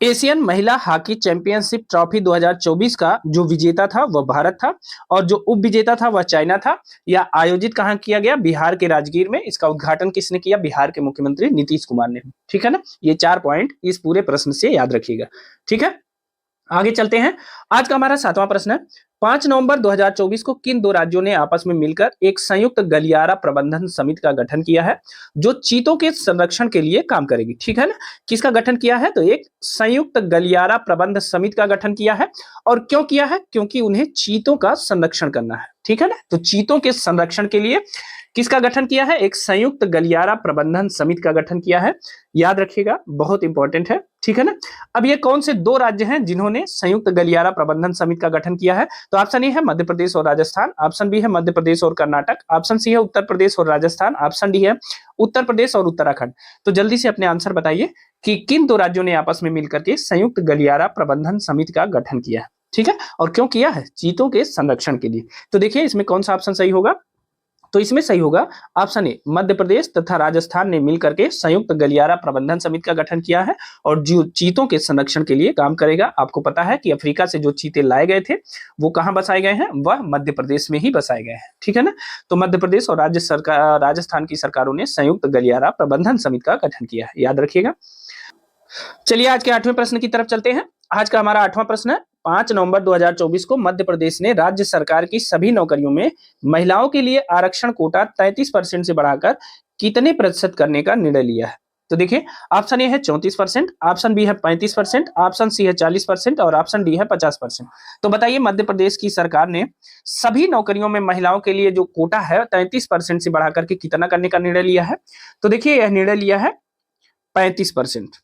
एशियन महिला हॉकी चैंपियनशिप ट्रॉफी 2024 का जो विजेता था वह भारत था, और जो उप विजेता था वह चाइना था। यह आयोजित कहां किया गया? बिहार के राजगीर में। इसका उद्घाटन किसने किया? बिहार के मुख्यमंत्री नीतीश कुमार ने। ठीक है ना, ये 4 पॉइंट इस पूरे प्रश्न से याद रखिएगा। ठीक है, आगे चलते हैं। आज का हमारा 7वां प्रश्न है, 5 नवंबर 2024 को किन 2 राज्यों ने आपस में मिलकर एक संयुक्त गलियारा प्रबंधन समिति का गठन किया है जो चीतों के संरक्षण के लिए काम करेगी? ठीक है ना, किसका गठन किया है? तो एक संयुक्त गलियारा प्रबंधन समिति का गठन किया है। और क्यों किया है? क्योंकि उन्हें चीतों का संरक्षण करना है। ठीक है ना, तो चीतों के संरक्षण के लिए किसका गठन किया है? एक संयुक्त गलियारा प्रबंधन समिति का गठन किया है, याद रखिएगा, बहुत इंपॉर्टेंट है। ठीक है ना। अब ये कौन से दो राज्य हैं जिन्होंने संयुक्त गलियारा प्रबंधन समिति का गठन किया है? तो ऑप्शन ए है मध्य प्रदेश और राजस्थान, ऑप्शन बी है मध्य प्रदेश और कर्नाटक, ऑप्शन सी है उत्तर प्रदेश और राजस्थान, ऑप्शन डी है उत्तर प्रदेश और उत्तराखंड। तो जल्दी से अपने आंसर बताइए कि किन दो राज्यों ने आपस में मिलकर के संयुक्त गलियारा प्रबंधन समिति का गठन किया है। ठीक है, और क्यों किया है? चीतों के संरक्षण के लिए। तो देखिए इसमें कौन सा ऑप्शन सही होगा? तो इसमें सही होगा ऑप्शन ए, मध्य प्रदेश तथा राजस्थान ने मिलकर के संयुक्त गलियारा प्रबंधन समिति का गठन किया है और जो चीतों के संरक्षण के लिए काम करेगा। आपको पता है कि अफ्रीका से जो चीते लाए गए थे वो कहां बसाए गए हैं? वह मध्य प्रदेश में ही बसाए गए हैं। ठीक है ना। तो मध्य प्रदेश और राजस्थान की सरकारों ने संयुक्त गलियारा प्रबंधन समिति का गठन किया है, याद रखिएगा। चलिए आज के 8वें प्रश्न की तरफ चलते हैं। आज का हमारा 8वां प्रश्न है, 5 नवंबर 2024 को मध्य प्रदेश ने राज्य सरकार की सभी नौकरियों में महिलाओं के लिए आरक्षण कोटा 33% से बढ़ाकर कितने प्रतिशत करने का निर्णय लिया है? तो देखिए ऑप्शन ए है 34%, ऑप्शन बी है 35%, ऑप्शन सी है 40% और ऑप्शन डी है 50%। तो बताइए मध्य प्रदेश की सरकार ने सभी नौकरियों में महिलाओं के लिए जो कोटा है 33% से बढ़ाकर के कितना करने का निर्णय लिया है? तो देखिए यह निर्णय लिया है 35%।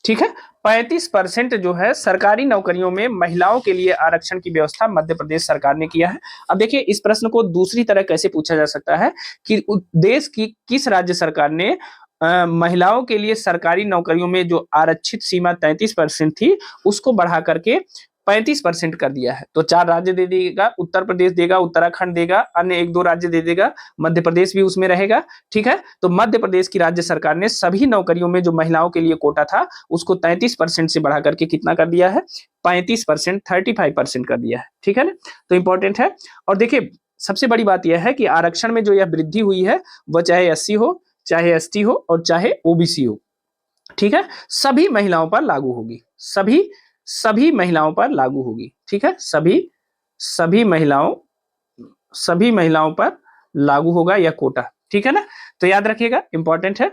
ठीक है, 35% जो है सरकारी नौकरियों में महिलाओं के लिए आरक्षण की व्यवस्था मध्य प्रदेश सरकार ने किया है। अब देखिए इस प्रश्न को दूसरी तरह कैसे पूछा जा सकता है कि देश की किस राज्य सरकार ने महिलाओं के लिए सरकारी नौकरियों में जो आरक्षित सीमा 33% थी उसको बढ़ा करके 35% कर दिया है? तो 4 राज्य दे देगा, उत्तर प्रदेश देगा, उत्तराखंड देगा, अन्य 1-2 राज्य दे देगा, मध्य प्रदेश भी उसमें रहेगा। ठीक है, तो मध्य प्रदेश की राज्य सरकार ने सभी नौकरियों में जो महिलाओं के लिए कोटा था उसको 33% से बढ़ा करके कितना कर दिया है? 35%, 35% कर दिया है। ठीक है ना, तो इंपॉर्टेंट है। और देखिए सबसे बड़ी बात यह है कि आरक्षण में जो यह वृद्धि हुई है वह चाहे एससी हो, चाहे एसटी हो और चाहे ओबीसी हो, ठीक है, सभी महिलाओं पर लागू होगी। सभी महिलाओं पर लागू होगी। ठीक है, सभी महिलाओं पर लागू होगा यह कोटा। ठीक है ना, तो याद रखिएगा, इंपॉर्टेंट है।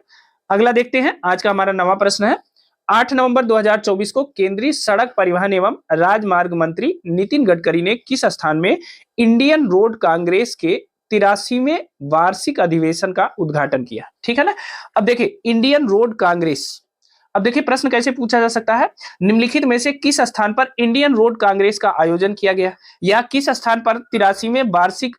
अगला देखते हैं, आज का हमारा नवा प्रश्न है। 8 नवंबर 2024 को केंद्रीय सड़क परिवहन एवं राजमार्ग मंत्री नितिन गडकरी ने किस स्थान में इंडियन रोड कांग्रेस के 83वें वार्षिक अधिवेशन का उद्घाटन किया? ठीक है ना। अब देखिए इंडियन रोड कांग्रेस, अब देखिए प्रश्न कैसे पूछा जा सकता है? निम्नलिखित में से किस स्थान पर इंडियन रोड कांग्रेस का आयोजन किया गया, या किस स्थान पर 83वें वार्षिक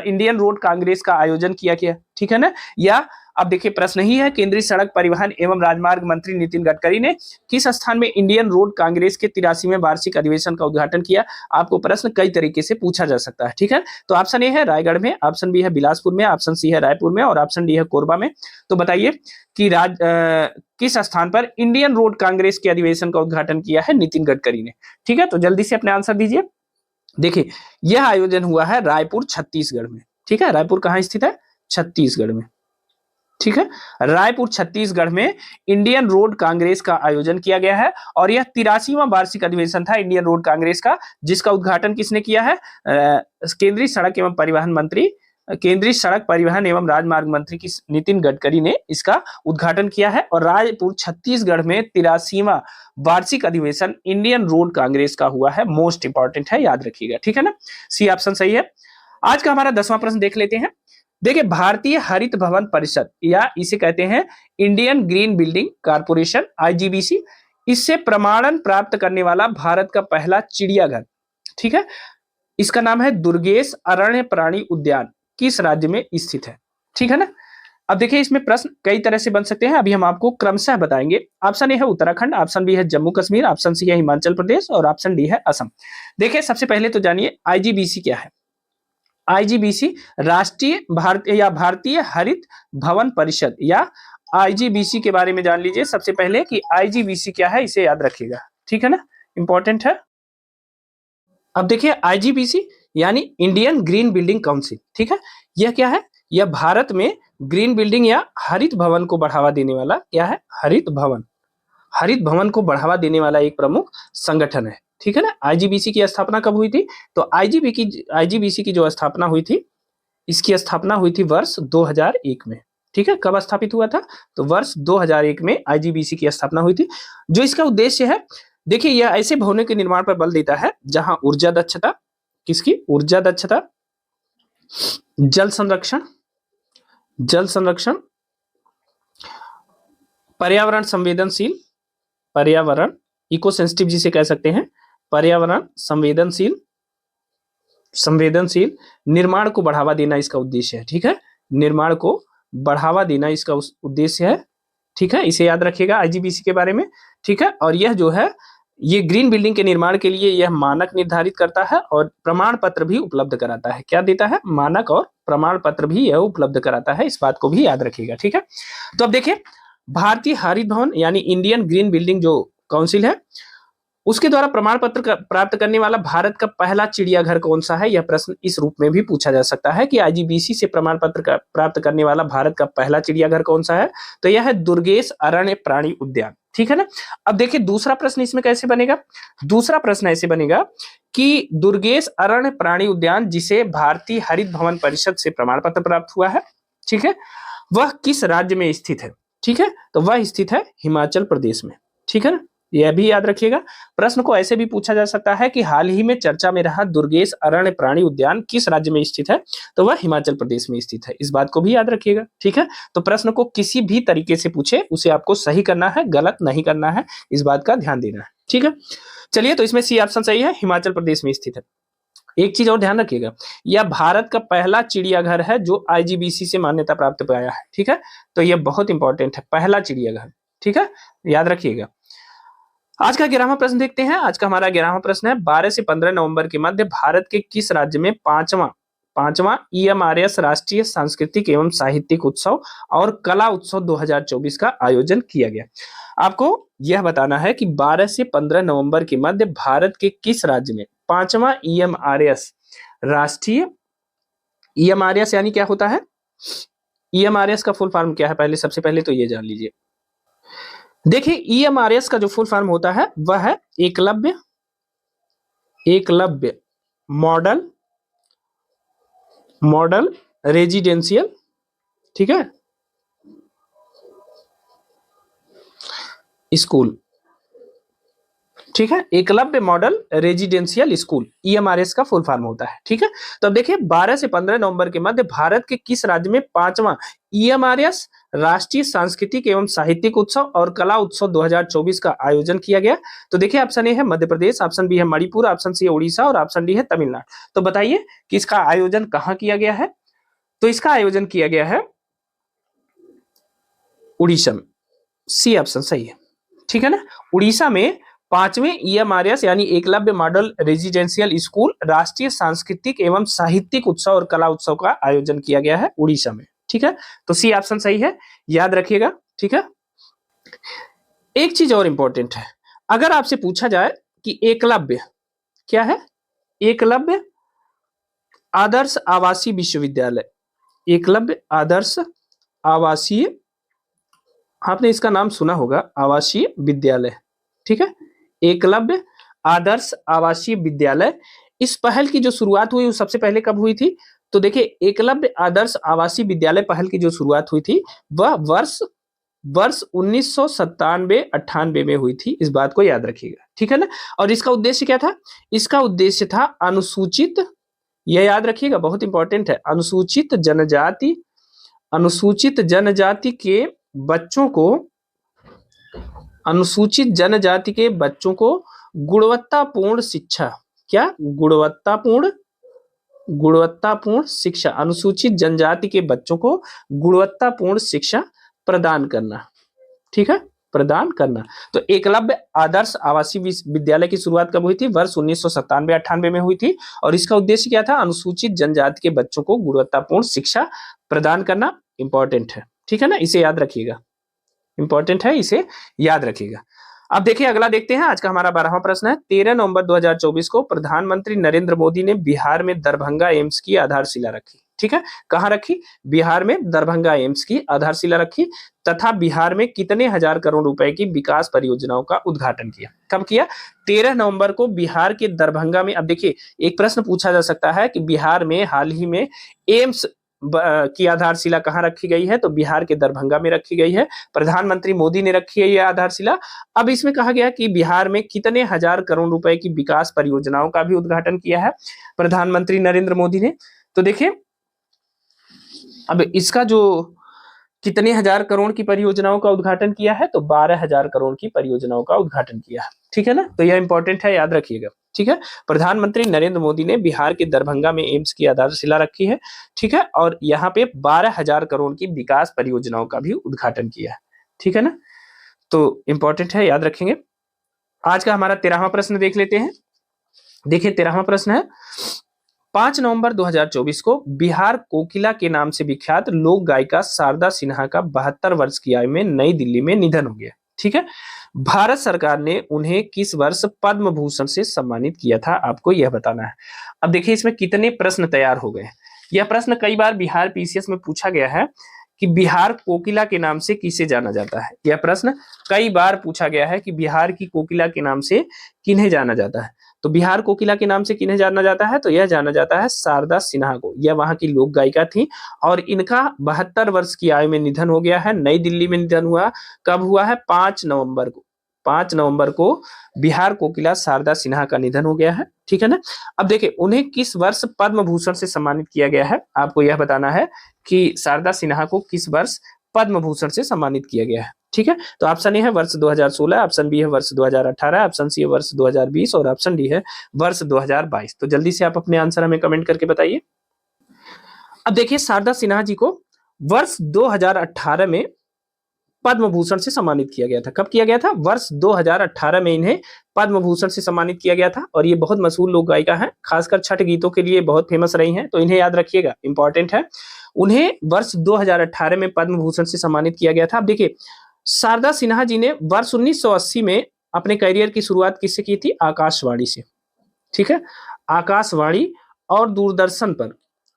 इंडियन रोड कांग्रेस का आयोजन किया गया? ठीक है ना। या अब देखिए प्रश्न ही है, केंद्रीय सड़क परिवहन एवं राजमार्ग मंत्री नितिन गडकरी ने किस स्थान में इंडियन रोड कांग्रेस के 83वें वार्षिक अधिवेशन का उद्घाटन किया? आपको प्रश्न कई तरीके से पूछा जा सकता है। ठीक है, तो ऑप्शन ए है रायगढ़ में, ऑप्शन बी है बिलासपुर में, ऑप्शन सी है रायपुर में और ऑप्शन डी है कोरबा में। तो बताइए कि किस स्थान पर इंडियन रोड कांग्रेस के अधिवेशन का उद्घाटन किया है नितिन गडकरी ने? ठीक है, तो जल्दी से अपने आंसर दीजिए। देखिए यह आयोजन हुआ है रायपुर छत्तीसगढ़ में। ठीक है, रायपुर कहां स्थित है? छत्तीसगढ़ में। ठीक है, रायपुर छत्तीसगढ़ में इंडियन रोड कांग्रेस का आयोजन किया गया है और यह 83वां वार्षिक अधिवेशन था इंडियन रोड कांग्रेस का, जिसका उद्घाटन किसने किया है? केंद्रीय सड़क एवं परिवहन मंत्री, केंद्रीय सड़क परिवहन एवं राजमार्ग मंत्री की नितिन गडकरी ने इसका उद्घाटन किया है। और रायपुर छत्तीसगढ़ में 83वां वार्षिक अधिवेशन इंडियन रोड कांग्रेस का हुआ है। मोस्ट इंपॉर्टेंट है, याद रखिएगा। ठीक है ना, सी ऑप्शन सही है। आज का हमारा 10वां प्रश्न देख लेते हैं। देखिए भारतीय हरित भवन परिषद, या इसे कहते हैं Indian green building corporation, IGBC, इससे प्रमाणन प्राप्त करने वाला भारत का पहला चिड़ियाघर, ठीक है, इसका नाम है दुर्गेश अरण्य प्राणी उद्यान, किस राज्य में स्थित है? ठीक है ना। अब देखिए इसमें प्रश्न कई तरह से बन सकते हैं, अभी हम आपको क्रमशः बताएंगे। ऑप्शन ए है उत्तराखंड, ऑप्शन बी है जम्मू कश्मीर, ऑप्शन सी है हिमाचल प्रदेश और ऑप्शन डी है असम। देखिए सबसे पहले तो जानिए आईजीबीसी क्या है। आईजीबीसी राष्ट्रीय भारतीय या भारतीय हरित भवन परिषद, या आईजीबीसी के बारे में जान लीजिए सबसे पहले कि आईजीबीसी क्या है, इसे याद रखिएगा। ठीक है ना, इंपॉर्टेंट है। अब देखिए आईजीबीसी यानी इंडियन ग्रीन बिल्डिंग काउंसिल। ठीक है, यह क्या है? यह भारत में ग्रीन बिल्डिंग या हरित भवन को बढ़ावा देने वाला क्या है? हरित भवन को बढ़ावा देने वाला एक प्रमुख संगठन है। ठीक है ना। आईजीबीसी की स्थापना कब हुई थी? तो आईजीबीसी की जो स्थापना हुई थी, इसकी स्थापना हुई थी वर्ष 2001 में। ठीक है, कब स्थापित हुआ था? तो वर्ष 2001 में आईजीबीसी की स्थापना हुई थी। जो इसका उद्देश्य है, देखिए यह ऐसे भवनों के निर्माण पर बल देता है जहां ऊर्जा दक्षता, किसकी? ऊर्जा दक्षता, जल संरक्षण, पर्यावरण संवेदनशील पर्यावरण, इको सेंसिटिव जिसे कह सकते हैं, पर्यावरण संवेदनशील निर्माण को बढ़ावा देना इसका उद्देश्य है। ठीक है, निर्माण को बढ़ावा देना इसका उद्देश्य है। ठीक है, इसे याद रखिएगा आईजीबीसी के बारे में। ठीक है, और यह जो है ये ग्रीन बिल्डिंग के निर्माण के लिए यह मानक निर्धारित करता है और प्रमाण पत्र भी उपलब्ध कराता है। क्या देता है? मानक और प्रमाण पत्र भी यह उपलब्ध कराता है, इस बात को भी याद रखिएगा। ठीक है, तो अब देखिए भारतीय हरित भवन यानी इंडियन ग्रीन बिल्डिंग जो काउंसिल है उसके द्वारा प्रमाण पत्र प्राप्त करने वाला भारत का पहला चिड़ियाघर कौन सा है? यह प्रश्न इस रूप में भी पूछा जा सकता है कि आईजीबीसी से प्रमाण पत्र प्राप्त करने वाला भारत का पहला चिड़ियाघर कौन सा है? तो यह है दुर्गेश अरण्य प्राणी उद्यान। ठीक है ना। अब देखिए दूसरा प्रश्न इसमें कैसे बनेगा। दूसरा प्रश्न ऐसे बनेगा कि दुर्गेश अरण्य प्राणी उद्यान जिसे भारतीय हरित भवन परिषद से प्रमाण पत्र प्राप्त हुआ है, ठीक है, वह किस राज्य में स्थित है? ठीक है, तो वह स्थित है हिमाचल प्रदेश में। ठीक है ना, यह भी याद रखिएगा। प्रश्न को ऐसे भी पूछा जा सकता है कि हाल ही में चर्चा में रहा दुर्गेश अरण्य प्राणी उद्यान किस राज्य में स्थित है? तो वह हिमाचल प्रदेश में स्थित है, इस बात को भी याद रखिएगा। ठीक है, तो प्रश्न को किसी भी तरीके से पूछे उसे आपको सही करना है, गलत नहीं करना है, इस बात का ध्यान देना है। ठीक है, चलिए, तो इसमें सी ऑप्शन सही है, हिमाचल प्रदेश में स्थित है। एक चीज और ध्यान रखिएगा, यह भारत का पहला चिड़ियाघर है जो आईजीबीसी से मान्यता प्राप्त पाया है। ठीक है, तो यह बहुत इंपॉर्टेंट है, पहला चिड़ियाघर। ठीक है, याद रखिएगा। आज का 11वां प्रश्न देखते हैं। आज का हमारा 11वां प्रश्न है 12 से 15 नवंबर के मध्य भारत के किस राज्य में पांचवा EMRS राष्ट्रीय सांस्कृतिक एवं साहित्यिक उत्सव और कला उत्सव 2024 का आयोजन किया गया? आपको यह बताना है कि 12 से 15 नवंबर के मध्य भारत के किस राज्य में पांचवा EMRS राष्ट्रीय, EMRS यानी क्या होता है? EMRS का फुल फॉर्म क्या है? पहले सबसे पहले तो ये जान लीजिए। देखिए EMRS का जो फुल फॉर्म होता है वह है एकलव्य मॉडल रेजिडेंशियल, ठीक है, स्कूल। ठीक है, Eklavya model residential school EMRS का फुल फॉर्म होता है। ठीक है, तो अब देखिए 12 से 15 नवंबर के मध्य भारत के किस राज्य में पांचवा EMRS राष्ट्रीय सांस्कृतिक एवं साहित्यिक उत्सव और कला उत्सव 2024 का आयोजन किया गया? तो देखिए ऑप्शन ए है मध्य प्रदेश, ऑप्शन बी है मणिपुर, ऑप्शन सी है उड़ीसा और ऑप्शन डी है तमिलनाडु। तो बताइए कि इसका आयोजन कहाँ किया गया है? तो इसका आयोजन किया गया है उड़ीसा में, सी ऑप्शन सही है। ठीक है ना, उड़ीसा में पांचवें EMRS यानी एकलव्य मॉडल रेजिडेंशियल स्कूल राष्ट्रीय सांस्कृतिक एवं साहित्यिक उत्सव और कला उत्सव का आयोजन किया गया है उड़ीसा में। ठीक है, तो सी ऑप्शन सही है, याद रखिएगा। ठीक है, एक चीज और इंपॉर्टेंट है, अगर आपसे पूछा जाए कि एकलव्य क्या है? एकलव्य आदर्श आवासीय विश्वविद्यालय, एकलव्य आदर्श आवासीय, आपने इसका नाम सुना होगा, आवासीय विद्यालय। ठीक है, एकलव्य आदर्श आवासीय विद्यालय, इस पहल की जो शुरुआत हुई वो सबसे पहले कब हुई थी? तो देखिए एकलव्य आदर्श आवासीय विद्यालय पहल की जो शुरुआत हुई थी वह वर्ष 1997-98 में हुई थी, इस बात को याद रखिएगा। ठीक है ना, और इसका उद्देश्य क्या था? इसका उद्देश्य था अनुसूचित, यह याद रखिएगा, बहुत इंपॉर्टेंट है, अनुसूचित जनजाति के बच्चों को, अनुसूचित जनजाति के बच्चों को गुणवत्तापूर्ण शिक्षा, क्या? गुणवत्तापूर्ण शिक्षा, अनुसूचित जनजाति के बच्चों को गुणवत्तापूर्ण शिक्षा प्रदान करना। ठीक है, प्रदान करना। तो एकलव्य आदर्श आवासीय विद्यालय की शुरुआत कब हुई थी? वर्ष 1997-98 में हुई थी, और इसका उद्देश्य क्या था? अनुसूचित जनजाति के बच्चों को गुणवत्तापूर्ण शिक्षा प्रदान करना। इंपॉर्टेंट है, ठीक है ना, इसे याद रखिएगा, इंपॉर्टेंट है, इसे याद रखिएगा। अब देखिए अगला देखते हैं। आज का हमारा 12वां प्रश्न है 13 नवंबर 2024 को प्रधानमंत्री नरेंद्र मोदी ने बिहार में दरभंगा एम्स की आधारशिला रखी। ठीक है, कहां रखी? बिहार में दरभंगा एम्स की आधारशिला रखी, तथा बिहार में कितने हजार करोड़ रुपए की विकास परियोजनाओं का उद्घाटन किया? कब किया? 13 नवंबर को बिहार के दरभंगा में। अब देखिए एक प्रश्न पूछा जा सकता है कि बिहार में हाल ही में एम्स की आधारशिला कहां रखी गई है? तो बिहार के दरभंगा में रखी गई है, प्रधानमंत्री मोदी ने रखी है यह आधारशिला। अब इसमें कहा गया कि बिहार में कितने हजार करोड़ रुपए की विकास परियोजनाओं का भी उद्घाटन किया है प्रधानमंत्री नरेंद्र मोदी ने। तो देखिए अब इसका जो कितने हजार करोड़ की परियोजनाओं का उद्घाटन किया है? तो 12,000 करोड़ की परियोजनाओं का उद्घाटन किया है। ठीक है ना, तो यह इंपॉर्टेंट है, याद रखिएगा। ठीक है, प्रधानमंत्री नरेंद्र मोदी ने बिहार के दरभंगा में एम्स की आधारशिला रखी है। ठीक है, और यहाँ पे 12,000 करोड़ की विकास परियोजनाओं का भी उद्घाटन किया है। ठीक है ना, तो इंपॉर्टेंट है, याद रखेंगे। आज का हमारा 13वां प्रश्न देख लेते हैं। देखिए 13वां प्रश्न है, 5 नवंबर 2024 को बिहार कोकिला के नाम से विख्यात लोक गायिका शारदा सिन्हा का 72 वर्ष की आयु में नई दिल्ली में निधन हो गया। ठीक है, भारत सरकार ने उन्हें किस वर्ष पद्म भूषण से सम्मानित किया था, आपको यह बताना है। अब देखिए इसमें कितने प्रश्न तैयार हो गए। यह प्रश्न कई बार बिहार पीसीएस में पूछा गया है कि बिहार कोकिला के नाम से किसे जाना जाता है। यह प्रश्न कई बार पूछा गया है कि बिहार की कोकिला के नाम से किन्हें जाना जाता है। तो बिहार कोकिला के नाम से किन्हें जाना जाता है? तो यह जाना जाता है शारदा सिन्हा को। यह वहां की लोक गायिका थी और इनका 72 वर्ष की आयु में निधन हो गया है। नई दिल्ली में निधन हुआ। कब हुआ है? 5 नवंबर को। 5 नवंबर को बिहार कोकिला शारदा सिन्हा का निधन हो गया है। ठीक है ना। अब देखिए उन्हें किस वर्ष पद्म भूषण से सम्मानित किया गया है, आपको यह बताना है कि शारदा सिन्हा को किस वर्ष पद्म भूषण से सम्मानित किया गया है। ठीक है, तो ऑप्शन ए है वर्ष 2016, ऑप्शन बी है वर्ष 2018, ऑप्शन सी है वर्ष 2020 और ऑप्शन डी है वर्ष 2022। तो जल्दी से आप अपने आंसर हमें कमेंट करके बताइए। अब देखिए शारदा सिन्हा जी को वर्ष 2018 में पद्म भूषण से सम्मानित किया गया था। कब किया गया था? वर्ष 2018 में इन्हें पद्म भूषण से सम्मानित किया गया था। और ये बहुत मशहूर लोक गायिका हैं, खासकर छठ गीतों के लिए बहुत फेमस रही हैं, तो इन्हें याद रखिएगा, इंपॉर्टेंट है। उन्हें वर्ष 2018 में पद्म भूषण से सम्मानित किया गया था। अब देखिए शारदा सिन्हा जी ने वर्ष 1980 में अपने करियर की शुरुआत किससे की थी? आकाशवाणी से। ठीक है, आकाशवाणी और दूरदर्शन पर,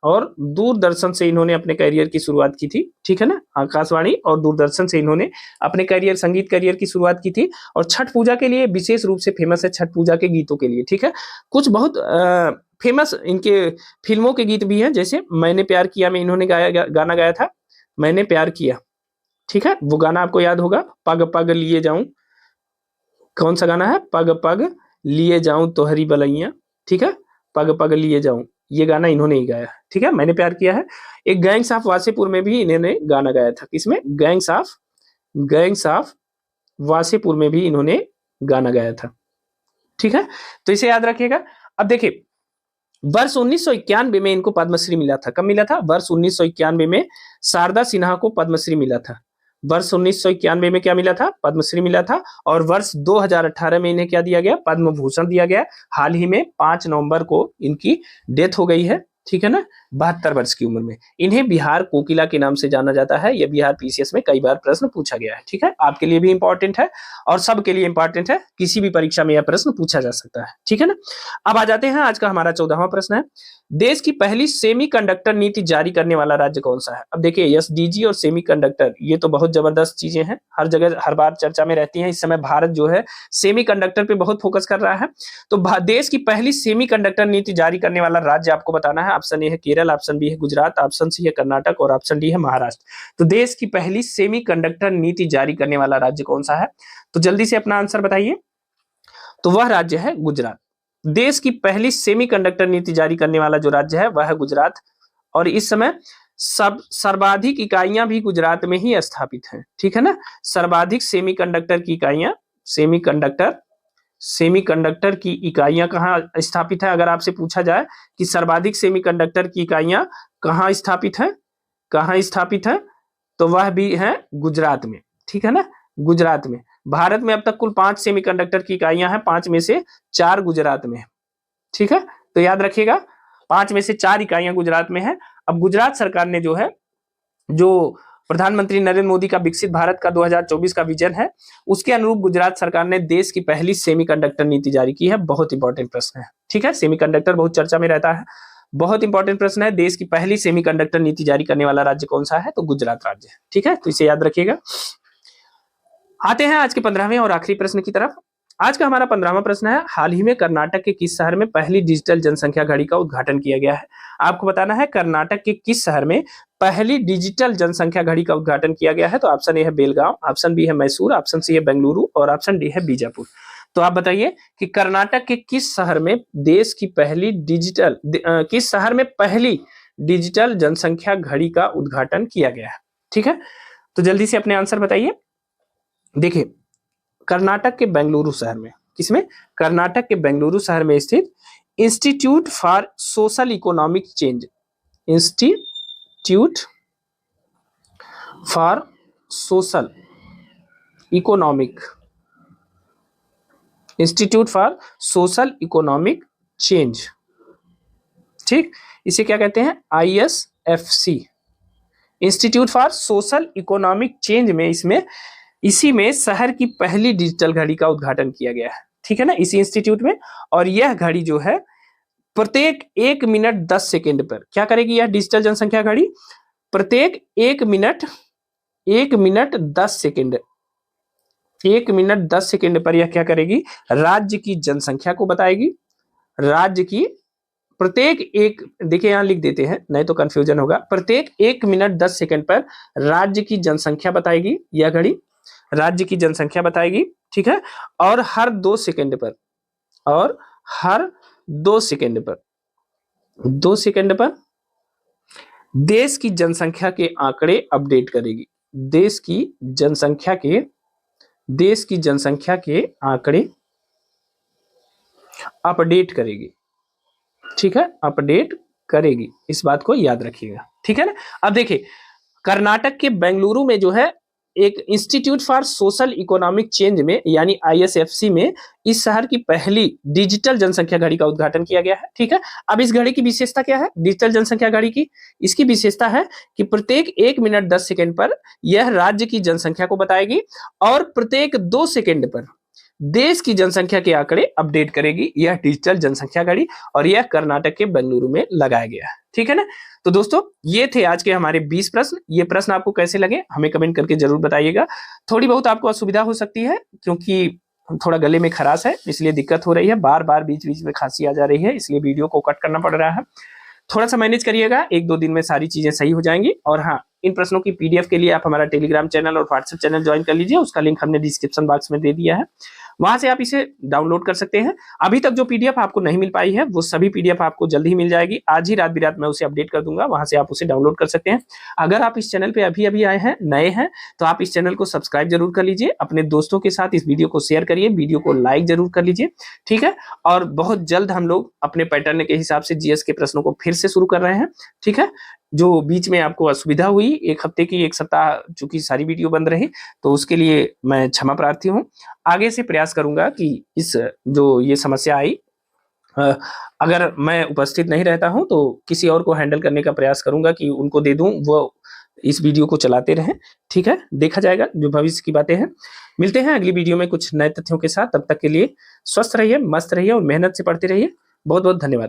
और दूरदर्शन से इन्होंने अपने करियर की शुरुआत की थी। ठीक है ना, आकाशवाणी और दूरदर्शन से इन्होंने अपने करियर, संगीत करियर की शुरुआत की थी। और छठ पूजा के लिए विशेष रूप से फेमस है, छठ पूजा के गीतों के लिए। ठीक है, कुछ बहुत फेमस इनके फिल्मों के गीत भी हैं, जैसे मैंने प्यार किया में इन्होंने गाना गाया था, मैंने प्यार किया। ठीक है, वो गाना आपको याद होगा, पग पग लिए जाऊं। कौन सा गाना है? पग पग लिए जाऊं तोहरी बलैया। ठीक है, पग पग लिए जाऊं, ये गाना इन्होंने ही गाया। ठीक है, मैंने प्यार किया है। एक गैंग्स ऑफ वासेपुर में भी इन्होंने गाना गाया था। किसमें? गैंग्स ऑफ वासेपुर में भी इन्होंने गाना गाया था। ठीक है, तो इसे याद रखिएगा। अब देखिए वर्ष 1991 में इनको पद्मश्री मिला था। कब मिला था? वर्ष 1991 में शारदा सिन्हा को पद्मश्री मिला था। वर्ष 1991 में क्या मिला था? पद्मश्री मिला था। और वर्ष 2018 में इन्हें क्या दिया गया? पद्म भूषण दिया गया। हाल ही में 5 नवंबर को इनकी डेथ हो गई है। ठीक है ना, 72 वर्ष की उम्र में। इन्हें बिहार कोकिला के नाम से जाना जाता है। यह बिहार पीसीएस में कई बार प्रश्न पूछा गया है। ठीक है, आपके लिए भी इंपॉर्टेंट है और सबके लिए इंपॉर्टेंट है, किसी भी परीक्षा में यह प्रश्न पूछा जा सकता है। ठीक है ना। अब आ जाते हैं, आज का हमारा 14वां प्रश्न है, देश की पहली सेमीकंडक्टर नीति जारी करने वाला राज्य कौन सा है? अब देखिए एसडीजी और सेमीकंडक्टर, ये तो बहुत जबरदस्त चीजें हैं, हर जगह हर बार चर्चा में रहती हैं। इस समय भारत जो है सेमीकंडक्टर पे बहुत फोकस कर रहा है। तो देश की पहली सेमीकंडक्टर नीति जारी करने वाला राज्य आपको बताना है। ऑप्शन ए है केरल, ऑप्शन बी है गुजरात, ऑप्शन सी है कर्नाटक और ऑप्शन डी है महाराष्ट्र। तो देश की पहली सेमीकंडक्टर नीति जारी करने वाला राज्य कौन सा है? तो जल्दी से अपना आंसर बताइए। तो वह राज्य है गुजरात। देश की पहली सेमीकंडक्टर नीति जारी करने वाला जो राज्य है वह है गुजरात। और इस समय सर्वाधिक इकाइयां भी गुजरात में ही स्थापित हैं। ठीक है ना, सर्वाधिक सेमीकंडक्टर की इकाइयां, सेमीकंडक्टर की इकाइयां कहाँ स्थापित है? अगर आपसे पूछा जाए कि सर्वाधिक सेमीकंडक्टर की इकाइयां कहाँ स्थापित है, तो वह भी है गुजरात में। ठीक है ना, गुजरात में। भारत में अब तक कुल 5 सेमीकंडक्टर की इकाइयां हैं, 5 में से 4 गुजरात में है। ठीक है, तो याद रखिएगा 5 में से 4 इकाइयां गुजरात में है। अब गुजरात सरकार ने जो है, जो प्रधानमंत्री नरेंद्र मोदी का विकसित भारत का 2024 का विजन है, उसके अनुरूप गुजरात सरकार ने देश की पहली सेमीकंडक्टर नीति जारी की है। बहुत इंपॉर्टेंट प्रश्न है। ठीक है, सेमीकंडक्टर बहुत चर्चा में रहता है, बहुत इंपॉर्टेंट प्रश्न है। देश की पहली सेमीकंडक्टर नीति जारी करने वाला राज्य कौन सा है? तो गुजरात राज्य है। ठीक है, तो इसे याद रखिएगा। आते हैं आज के 15वें और आखिरी प्रश्न की तरफ। आज का हमारा 15वां प्रश्न है, हाल ही में कर्नाटक के किस शहर में पहली डिजिटल जनसंख्या घड़ी का उद्घाटन किया गया है? आपको बताना है कर्नाटक के किस शहर में पहली डिजिटल जनसंख्या घड़ी का उद्घाटन किया गया है। तो ऑप्शन ए है बेलगांव, ऑप्शन बी है मैसूर, ऑप्शन सी है बेंगलुरु और ऑप्शन डी है बीजापुर। तो आप बताइए कि कर्नाटक के किस शहर में देश की पहली डिजिटल किस शहर में पहली डिजिटल जनसंख्या घड़ी का उद्घाटन किया गया है? ठीक है, तो जल्दी से अपने आंसर बताइए। देखिए, कर्नाटक के बेंगलुरु शहर में, किसमें? कर्नाटक के बेंगलुरु शहर में स्थित institute for social economic change, institute for social economic, institute for social economic change, ठीक, इसे क्या कहते हैं? ISFC, institute for social economic change में, इसमें इसी में शहर की पहली डिजिटल घड़ी का उद्घाटन किया गया है, ठीक है ना, इसी इंस्टीट्यूट में। और यह घड़ी जो है प्रत्येक 1 मिनट 10 सेकेंड पर क्या करेगी? यह डिजिटल जनसंख्या घड़ी प्रत्येक 1 मिनट 10 सेकेंड, 1 मिनट 10 सेकेंड पर यह क्या करेगी? राज्य की जनसंख्या को बताएगी। राज्य की प्रत्येक एक, देखिए यहां लिख देते हैं नहीं तो कंफ्यूजन होगा, प्रत्येक 1 मिनट 10 सेकेंड पर राज्य की जनसंख्या बताएगी यह घड़ी, राज्य की जनसंख्या बताएगी, ठीक है। और हर 2 सेकेंड पर, और हर 2 सेकेंड पर, 2 सेकेंड पर देश की जनसंख्या के आंकड़े अपडेट करेगी। देश की जनसंख्या के आंकड़े अपडेट करेगी, ठीक है, अपडेट करेगी, इस बात को याद रखिएगा, ठीक है ना। अब देखिए, कर्नाटक के बेंगलुरु में जो है एक institute for social economic change में यानी ISFC में इस शहर की पहली डिजिटल जनसंख्या घड़ी का उद्घाटन किया गया है, ठीक है। अब इस घड़ी की विशेषता क्या है? डिजिटल जनसंख्या घड़ी की इसकी विशेषता है कि प्रत्येक 1 मिनट 10 सेकेंड पर यह राज्य की जनसंख्या को बताएगी और प्रत्येक 2 सेकेंड पर देश की जनसंख्या के आंकड़े अपडेट करेगी यह डिजिटल जनसंख्या घड़ी, और यह कर्नाटक के बेंगलुरु में लगाया गया है, ठीक है ना। तो दोस्तों, ये थे आज के हमारे 20 प्रश्न। ये प्रश्न आपको कैसे लगे हमें कमेंट करके जरूर बताइएगा। थोड़ी बहुत आपको असुविधा हो सकती है क्योंकि थोड़ा गले में खराश है, इसलिए दिक्कत हो रही है, बार बार बीच बीच में खांसी आ जा रही है, इसलिए वीडियो को कट करना पड़ रहा है। थोड़ा सा मैनेज करिएगा, 1-2 दिन में सारी चीजें सही हो जाएंगी। और हाँ, इन प्रश्नों की PDF के लिए आप हमारा टेलीग्राम चैनल और व्हाट्सएप चैनल ज्वाइन कर लीजिए, उसका लिंक हमने डिस्क्रिप्शन बॉक्स में दे दिया है, वहां से आप इसे डाउनलोड कर सकते हैं। अभी तक जो PDF आपको नहीं मिल पाई है वो सभी PDF आपको जल्द ही मिल जाएगी, आज ही रात बिरात मैं उसे अपडेट कर दूंगा, वहां से आप उसे डाउनलोड कर सकते हैं। अगर आप इस चैनल पे अभी अभी आए हैं, नए हैं, तो आप इस चैनल को सब्सक्राइब जरूर कर लीजिए, अपने दोस्तों के साथ इस वीडियो को शेयर करिए, वीडियो को लाइक जरूर कर लीजिए, ठीक है। और बहुत जल्द हम लोग अपने पैटर्न के हिसाब से GS के प्रश्नों को फिर से शुरू कर रहे हैं, ठीक है। जो बीच में आपको असुविधा हुई, 1 हफ्ते की 1 सप्ताह चूंकि सारी वीडियो बंद रही, तो उसके लिए मैं क्षमा प्रार्थी हूँ। आगे से प्रयास करूंगा कि इस जो ये समस्या आई, अगर मैं उपस्थित नहीं रहता हूं तो किसी और को हैंडल करने का प्रयास करूंगा कि उनको दे दूं, वो इस वीडियो को चलाते रहें, ठीक है। देखा जाएगा, जो भविष्य की बातें हैं। मिलते हैं अगली वीडियो में कुछ नए तथ्यों के साथ, तब तक के लिए स्वस्थ रहिए, मस्त रहिए और मेहनत से पढ़ते रहिए। बहुत बहुत धन्यवाद।